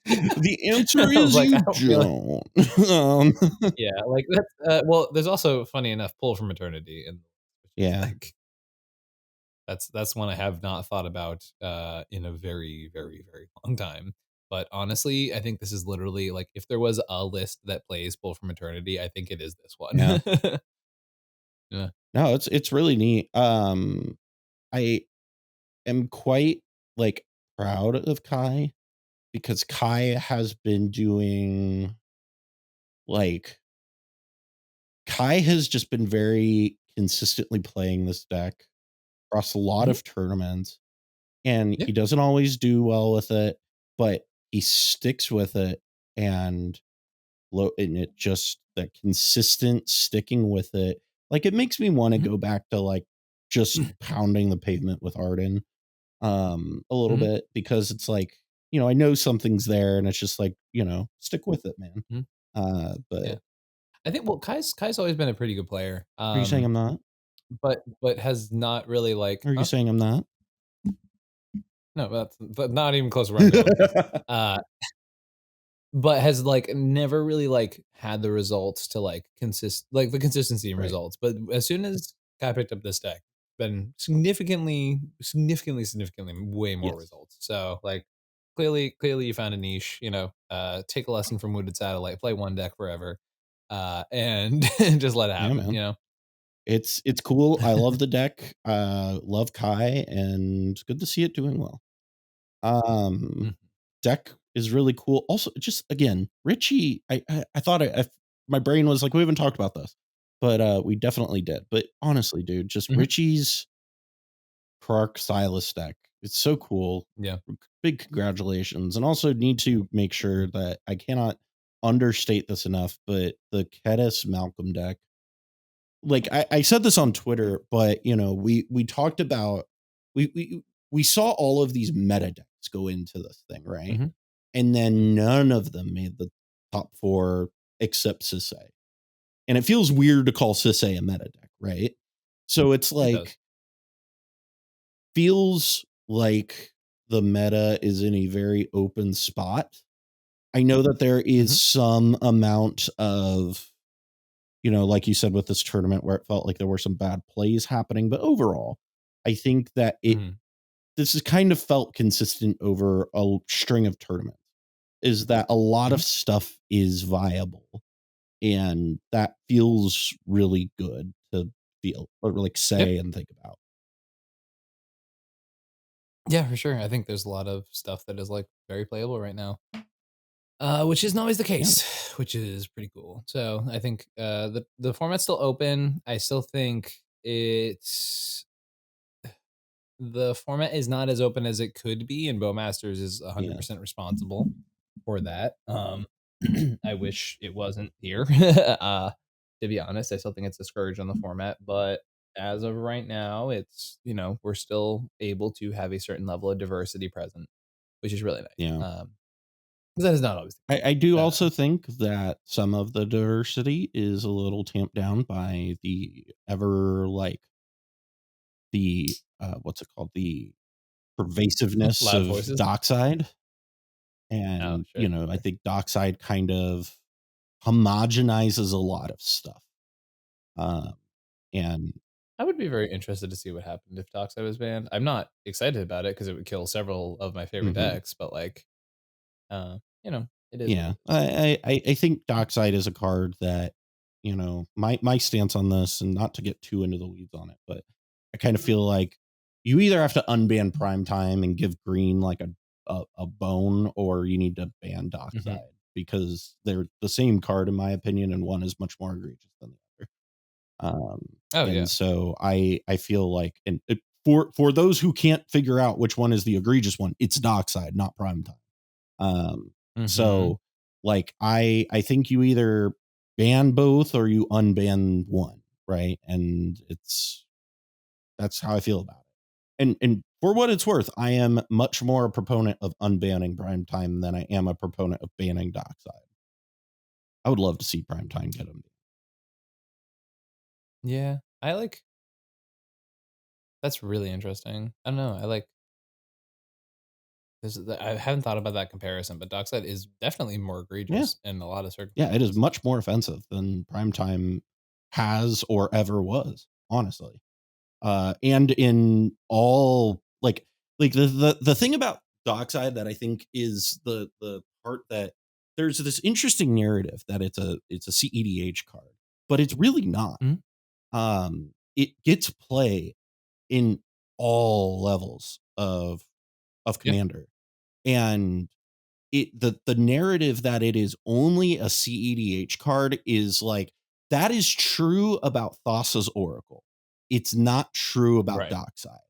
The answer I was is like, I you don't feel like, don't. um, yeah, like that's well, there's also funny enough pull from eternity, and which is yeah, like that's one I have not thought about in a very, very, very long time. But honestly, I think this is literally like if there was a list that plays pull from eternity, I think it is this yeah. one. Yeah. No, it's really neat. I am quite like proud of Kai because Kai has been doing like Kai has just been very consistently playing this deck across a lot Mhm. of tournaments, and Yeah. he doesn't always do well with it, but he sticks with it and and it just that consistent sticking with it. Like it makes me want to Mhm. go back to like just pounding the pavement with Arden. a little Mhm. bit, because it's like, I know something's there, and it's just like, stick with it, man. Mhm. But Yeah. I think, well, Kai's always been a pretty good player, are you saying I'm not? but has not really, like, Are you huh? saying I'm not? No, that's not even close to where I'm going. Uh But has, like, never really, like, had the results to, like, the consistency in Right. results, but as soon as Kai picked up this deck, been significantly way more Yes. results. So, like, clearly you found a niche, take a lesson from Wounded Satellite, play one deck forever, and just let it Yeah, happen, man. It's cool. I love the deck. Love Kai, and good to see it doing well. Um, Mhm, Deck is really cool. Also, just again, Richie. I thought my brain was like, we haven't talked about this, but we definitely did. But honestly, dude, just mhm, Richie's Kark Silas deck. It's so cool. yeah, Big congratulations, and also need to make sure that I cannot understate this enough, but the Kedis Malcolm deck, like I said this on Twitter, but we talked about, we saw all of these meta decks go into this thing, right? mhm, And then none of them made the top four except Sisay. And it feels weird to call Sisay a meta deck, right? So it's it does. like, feels like the meta is in a very open spot. I know that there is Mhm, some amount of, like you said with this tournament, where it felt like there were some bad plays happening, but overall, I think that mhm, this has kind of felt consistent over a string of tournaments, is that a lot mhm, of stuff is viable, and that feels really good to feel, or like yeah. say and think about. Yeah, for sure. I think there's a lot of stuff that is, like, very playable right now. Which isn't always the Yeah, case, which is pretty cool. So I think the format's still open. I still think the format is not as open as it could be, and Bowmasters is yeah, 100% responsible for that. I wish it wasn't here. To be honest, I still think it's a scourge on the format, but as of right now, we're still able to have a certain level of diversity present, which is really nice. yeah. 'Cause that is not always the I do case. also think that some of the diversity is a little tamped down by the ever, like, the what's it called, the pervasiveness Loud of voices. Dockside. Oh, And sure, I sure. think Dockside kind of homogenizes a lot of stuff. um and I would be very interested to see what happened if Dockside was banned. I'm not excited about it because it would kill several of my favorite mhm. decks, but, like, it is what Yeah, it is. I think Dockside is a card that, my stance on this, and not to get too into the weeds on it, but I kind of feel like you either have to unban Primetime and give green like a bone, or you need to ban Mhm. Dockside, because they're the same card in my opinion, and one is much more egregious than the other. Oh, And yeah. so I feel like, and for those who can't figure out which one is the egregious one, it's Dockside, not Primetime. Mhm. So, like, I think you either ban both or you unban one, right? And that's how I feel about it. And for what it's worth, I am much more a proponent of unbanning Primetime than I am a proponent of banning Dockside. I would love to see Primetime get them. Yeah. That's really interesting. I don't know, I haven't thought about that comparison, but Dockside is definitely more Yeah, egregious in a lot of yeah, it is circumstances. much more offensive than Primetime has or ever was, honestly. And in all, like the thing about Dockside that I think is the part that, there's this interesting narrative that it's a CEDH card, but it's really not. Mhm. It gets play in all levels of Yeah. Commander, and the narrative that it is only a CEDH card is like, that is true about Thassa's Oracle. It's not true about Right. Dockside.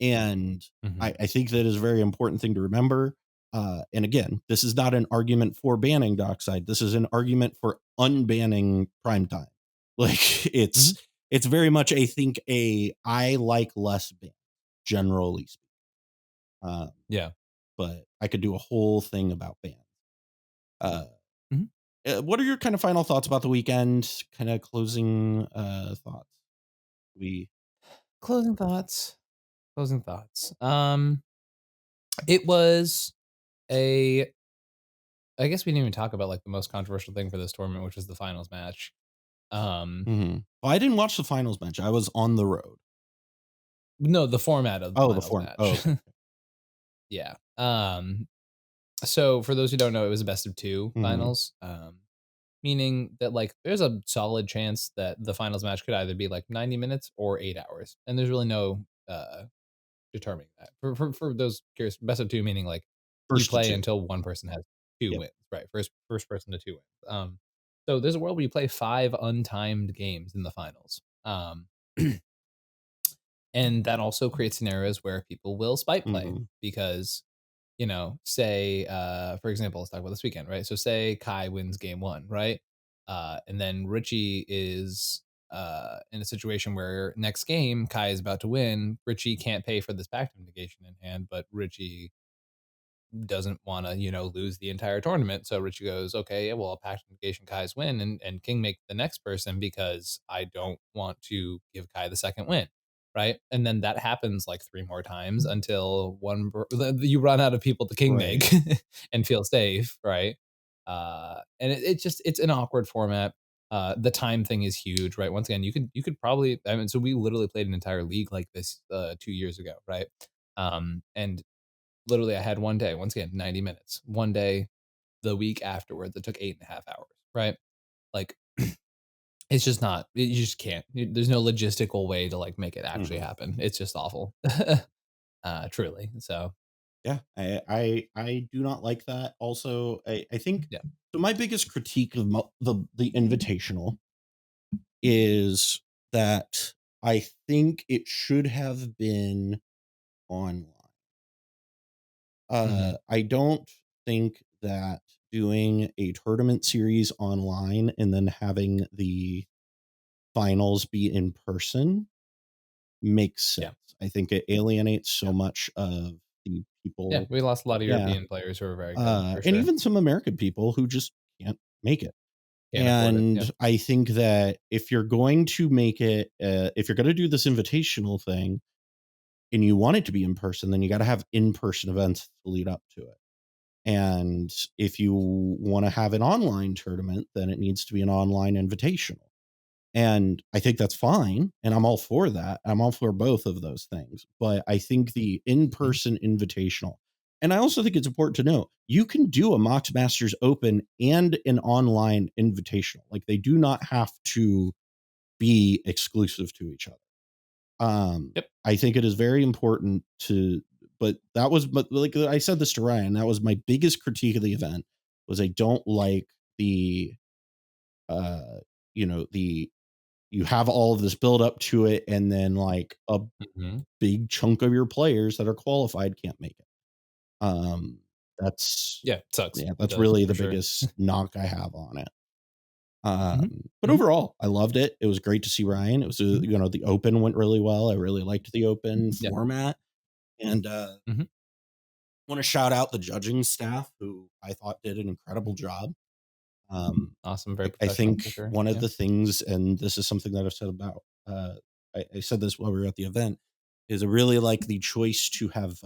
And Mhm. I think that is a very important thing to remember. And again, this is not an argument for banning Dockside. This is an argument for unbanning Primetime. Like, Mhm. it's very much, I think, I like less ban, generally speaking. Uh, Yeah. but I could do a whole thing about bands. Uh, Mhm. what are your kind of final thoughts about the weekend? Kind of closing thoughts. We Closing thoughts. Closing thoughts. It was a I guess we didn't even talk about, like, the most controversial thing for this tournament, which was the finals match. Um, Mhm. Well, I didn't watch the finals match. I was on the road. no, the format of the Oh, the finals form. Oh, match. okay. Yeah. So for those who don't know, it was a best of 2 Mhm. finals, meaning that, like, there's a solid chance that the finals match could either be, like, 90 minutes or 8 hours, and there's really no, determining that. For those curious, best of 2 meaning, like, you First to play two. until one person has 2 Yep. wins, right? First person to 2 wins. So there's a world where you play 5 untimed games in the finals. And that also creates scenarios where people will spike play Mhm. because, say, for example, let's talk about this weekend, right? So say Kai wins game 1, right? And then Richie is in a situation where next game Kai is about to win. Richie can't pay for this pact negation in hand, but Richie doesn't want to, lose the entire tournament. So Richie goes, okay, yeah, well, I'll pact negation Kai's win and King make the next person because I don't want to give Kai the second win. Right. And then that happens like 3 more times until you run out of people to King Right. make and feel safe. Right. And it's an awkward format. The time thing is huge, right? Once again, you could probably, I mean, so we literally played an entire league like this 2 years ago, right? And literally, I had one day, once again, 90 minutes. One day, the week afterwards, it took 8.5 hours, right? Like, it's just not, you just can't. There's no logistical way to like make it actually Mhm. happen. It's just awful. Truly. So, Yeah, I do not like that. Also, I think yeah. so. My biggest critique of the Invitational is that I think it should have been online. Hmm. I don't think that doing a tournament series online and then having the finals be in person makes Yeah. sense. I think it alienates Yeah. so much of the Yeah. people. We lost a lot of Yeah. European players who are very good for And sure. even some American people who just can't make it. Can't afford it. And Yep. I think that if you're going to make it, if you're going to do this invitational thing and you want it to be in person, then you got to have in person events to lead up to it. And if you want to have an online tournament, then it needs to be an online invitational. And I think that's fine. And I'm all for that. I'm all for both of those things. But I think the in Mhm. person invitational, and I also think it's important to know you can do a Mox Masters Open and an online invitational. Like they do not have to be exclusive to each other. Yep. I think it is very important to, but like I said this to Ryan, that was my biggest critique of the event was I don't like the, uh, the you have all of this build up to it, and then like a Hmm. big chunk of your players that are qualified can't make it. Um, that's Yeah. It sucks. yeah, It that's does really for the sure. biggest knock I have on it. Hmm. But Hmm. overall, I loved it. It was great to see Ryan. It was Hmm. the open went really well. I really liked the open Yeah. format, and Hmm. want to shout out the judging staff who I thought did an incredible job. Um, Awesome. Very I professional think for sure. one of Yeah. the things, and this is something that I've said about, I said this while we were at the event, is I really like the choice to have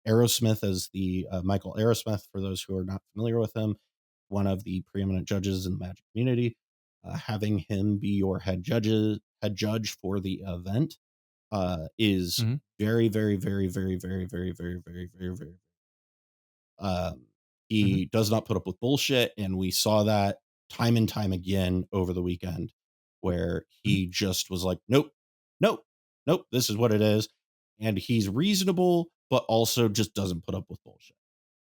Aerosmith as the Michael Aerosmith, for those who are not familiar with him, one of the preeminent judges in the Magic community. Having him be your head judge for the event is Hmm. very, very, very, very, very, very, very, very, very, very. Um, Hmm. he does not put up with bullshit, and we saw that time and time again over the weekend, where Hmm. he just was like, "Nope, nope, nope. This is what it is," and he's reasonable, but also just doesn't put up with bullshit.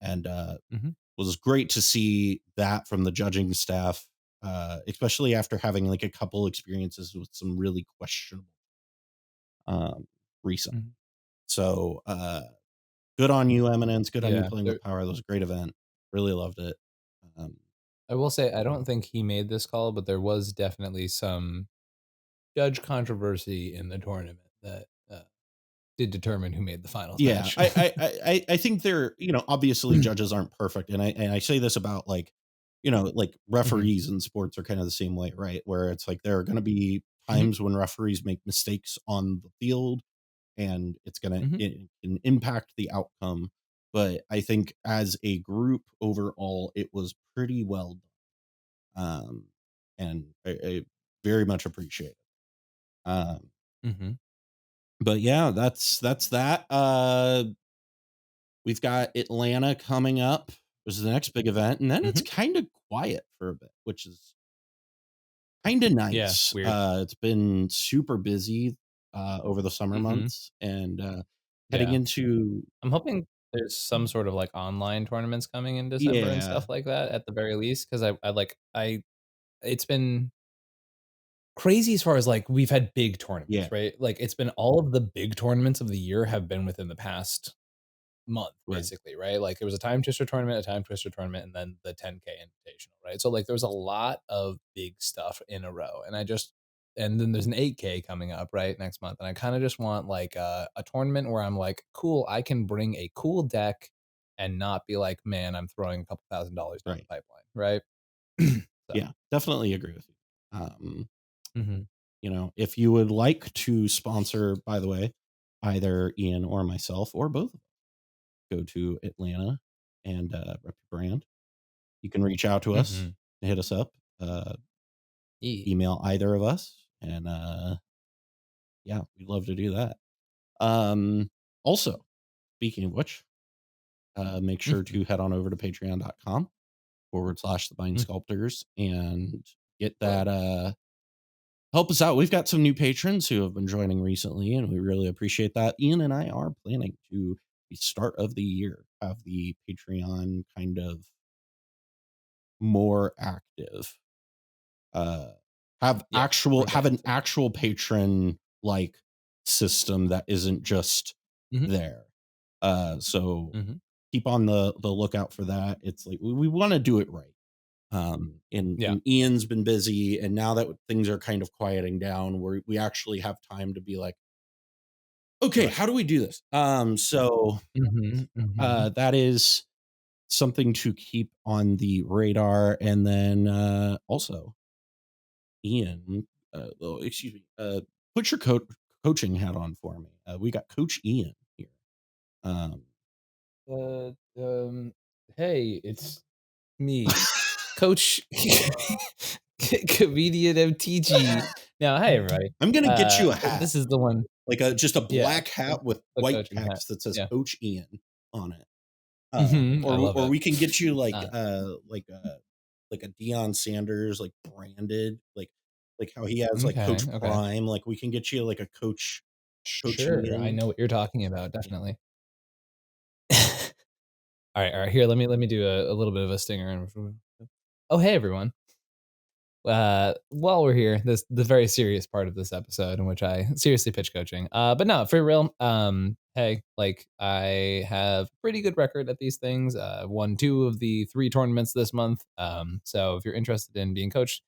And Hmm. was great to see that from the judging staff, especially after having like a couple experiences with some really questionable recent. Hmm. So good on you, Eminence. Good on you Yeah. playing with power. That was a great event. Really loved it. Um, I will say I don't think he made this call, but there was definitely some judge controversy in the tournament that did determine who made the finals Yeah, match. I think they're, obviously judges aren't perfect, and I say this about like, like Mhm, referees in sports are kind of the same way, right? Where it's like there are going to be mhm, times when referees make mistakes on the field, and it's gonna mhm. it can impact the outcome. But I think as a group overall, it was pretty well done, and I very much appreciate it. Um, Mhm. but yeah, that's that. We've got Atlanta coming up, which is the next big event, and then it's Mhm. kind of quiet for a bit, which is kind of Yeah, nice. weird. It's been super busy over the summer Mhm. months, and heading Yeah. into I'm hoping there's some sort of, like, online tournaments coming in December and yeah, stuff like that at the very least, 'cause I it's been crazy as far as, like, we've had big yeah, tournaments, right? Like, it's been all of the big tournaments of the year have been within the past month, right, basically, right? Like, there was a Time Twister tournament, a Time Twister tournament, and then the 10K Invitational, right? So, like, there was a lot of big stuff in a row, and then there's an 8K coming up, right, next month, and I kinda just want, like, a tournament where I'm like, "Cool, I can bring a cool deck and not be like, 'Man, I'm throwing a couple $1,000 down the right. pipeline,'" right? So Yeah, definitely agree with you. Um, mhm, if you would like to sponsor, by the way, either Ian or myself or both, go to Atlanta and rep your brand. You can reach out to us, mhm. hit us up, uh, Ye email either of us, and yeah, we'd love to do that. Um, Also, speaking of which, make sure Mhm, to head on over to patreon.com/the Mind mhm. Sculptors and get that Whoa. help us out. We've got some new patrons who have been joining recently, and we really appreciate that. Ian and I are planning to the start of the year have the Patreon kind of more active. Uh Yeah, we're have getting an to that. actual patron like system that isn't just Mhm, there. So mhm. keep on the lookout for that. It's like we want to do it right. Yeah, And Ian's been busy, and now that things are kind of quieting down, we actually have time to be like, okay, right. how do we do this? Mhm, mhm. That is something to keep on the radar. And then also, Ian, excuse me, put your coaching hat on for me. We got Coach Ian here. Um, Uh, um, hey, it's me, Coach Comedian MTG. Now, hey, everybody. I'm gonna get you a hat, This is the one. like a just a Yeah, black the hat with the white coaching hat. text that says Yeah. Coach Ian on it. I love Or it. we can get you Uh, like a Deion Sanders like branded like how he has like okay, Coach okay. Prime. Like we can get you like a Coach Sure, I Ian. know what you're talking about, Yeah. definitely. Alright, here, let me do a little bit of a stinger and oh, hey, everyone. While we're here, this the very serious part of this episode in which I seriously pitch coaching. But no, for real. Hey, like I have a pretty good record at these things. Won 2 of the 3 tournaments this month. So if you're interested in being coached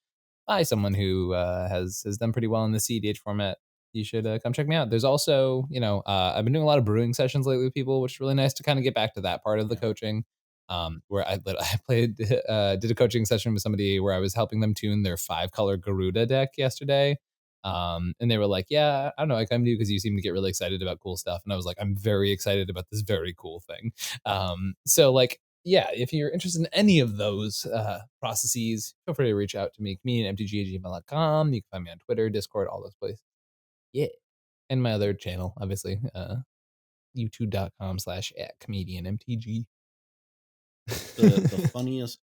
by someone who has done pretty well in the cEDH format, you should come check me out. There's also, I've been doing a lot of brewing sessions lately with people, which is really nice to kind of get back to that part of the Yeah. coaching. Where I played did a coaching session with somebody where I was helping them tune their 5-color Garuda deck yesterday. And they were like, "Yeah, I don't know, I come to you because you seem to get really excited about cool stuff." And I was like, "I'm very excited about this very cool thing." So like, yeah, if you're interested in any of those processes, feel free to reach out to me, comedianmtg@gmail.com. You can find me on Twitter, Discord, all those places. Yeah, and my other channel, obviously, youtube.com/@comedianmtg. The funniest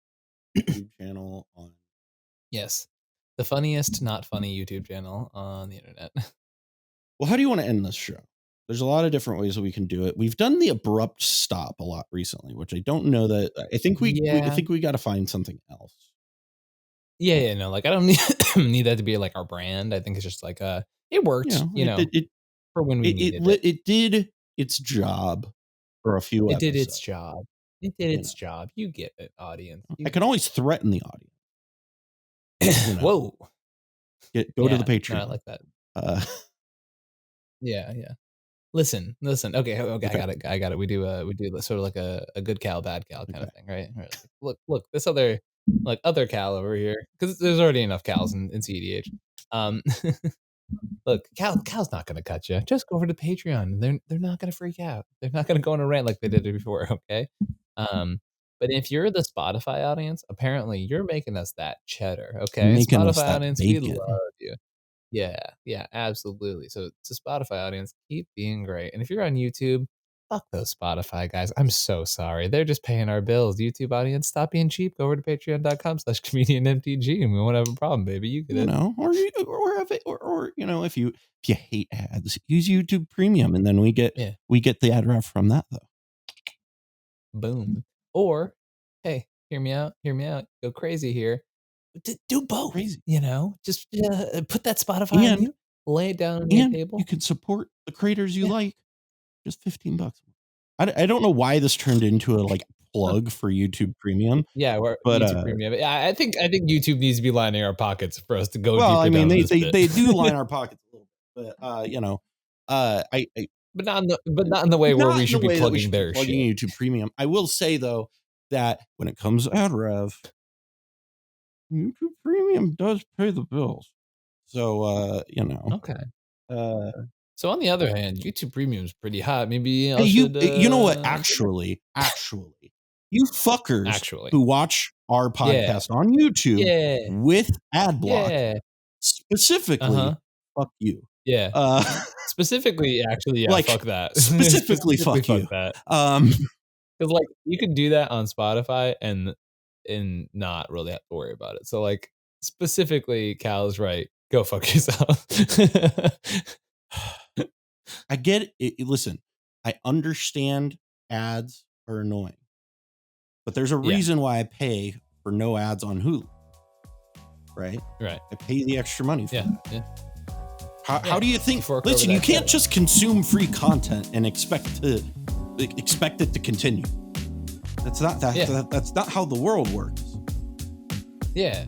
YouTube channel on. Yes. The funniest, not funny YouTube channel on the internet. Well, how do you want to end this show? There's a lot of different ways that we can do it. We've done the abrupt stop a lot recently, which I don't know that I think I Yeah. think we got to find something else. Yeah, yeah, no, like, I don't need need that to be, like, our brand. I think it's just, like, it You worked, know, it it it for when we it it, needed it. li- it did its job for a few It did its episodes. job. It did You its know, job. You get it, audience. You I can get always threaten the audience. You it. know, Whoa. go to the Yeah. No, I Patreon. like that. Uh, Yeah, yeah. Listen. Okay, Okay. I got it. We do sort of like a good Cal, bad Cal kind Okay. of thing, right? Right, like, look, this other Cal over here, because there's already enough Cals in cEDH. Um, look, Cal's not gonna cut you. Just go over to Patreon, and they're not gonna freak out. They're not gonna go on a rant like they did before, okay? Um, but if you're the Spotify audience, apparently you're making us that cheddar, okay? Making us Spotify that audience, we love bacon. you. Yeah, absolutely. So to Spotify audience, keep being great. And if you're on YouTube, fuck those Spotify guys. I'm so sorry. They're just paying our bills. YouTube audience, stop being cheap. Go over to patreon.com/comedian MTG and we won't have a problem, baby. You get You it. know, or you know, if you hate ads, use YouTube Premium, and then we get Yeah. the ad ref from that though. Boom. Or, hey, hear me out. Go crazy here. Do both. Crazy. You know, just put that Spotify on And you, lay it down on your you table. can support the creators you Yeah. like. Just $15. I don't know why this turned into a like plug for YouTube Premium. Yeah, or But YouTube Premium. Yeah, I think YouTube needs to be lining our pockets for us to go well, deeper I mean, down this bit. they do line our pockets a little bit, but you know, I But not in the way where not we in the should be way that we plugging should be their plugging shit. YouTube Premium. I will say though that when it comes to ad rev, YouTube Premium does pay the bills. So you know, Okay. uh, So on the other hand, YouTube Premium is pretty hot. Maybe y'all hey, should you know what? Actually, you fuckers actually. who watch our Yeah. podcast on YouTube Yeah. with ad block, Yeah. specifically, Uh-huh. fuck you. Yeah. Uh, Specifically, actually, yeah, like fuck that. specifically, fuck Fuck you. that. Um, Because like you can do that on Spotify and not really have to worry about it. So like specifically, Cal is right. Go fuck yourself. I get it. Listen, I understand ads are annoying, but there's a Yeah. reason why I pay for no ads on Hulu. Right? Right. I pay the extra money for that. Yeah. How do you think? fork Listen, over you that can't cheddar. just consume free content and expect it to continue. That's not that's not how the world works. Yeah.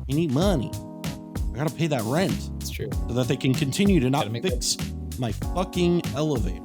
You need money. I gotta pay that rent It's true. so that they can continue to not Gotta make fix my fucking elevator.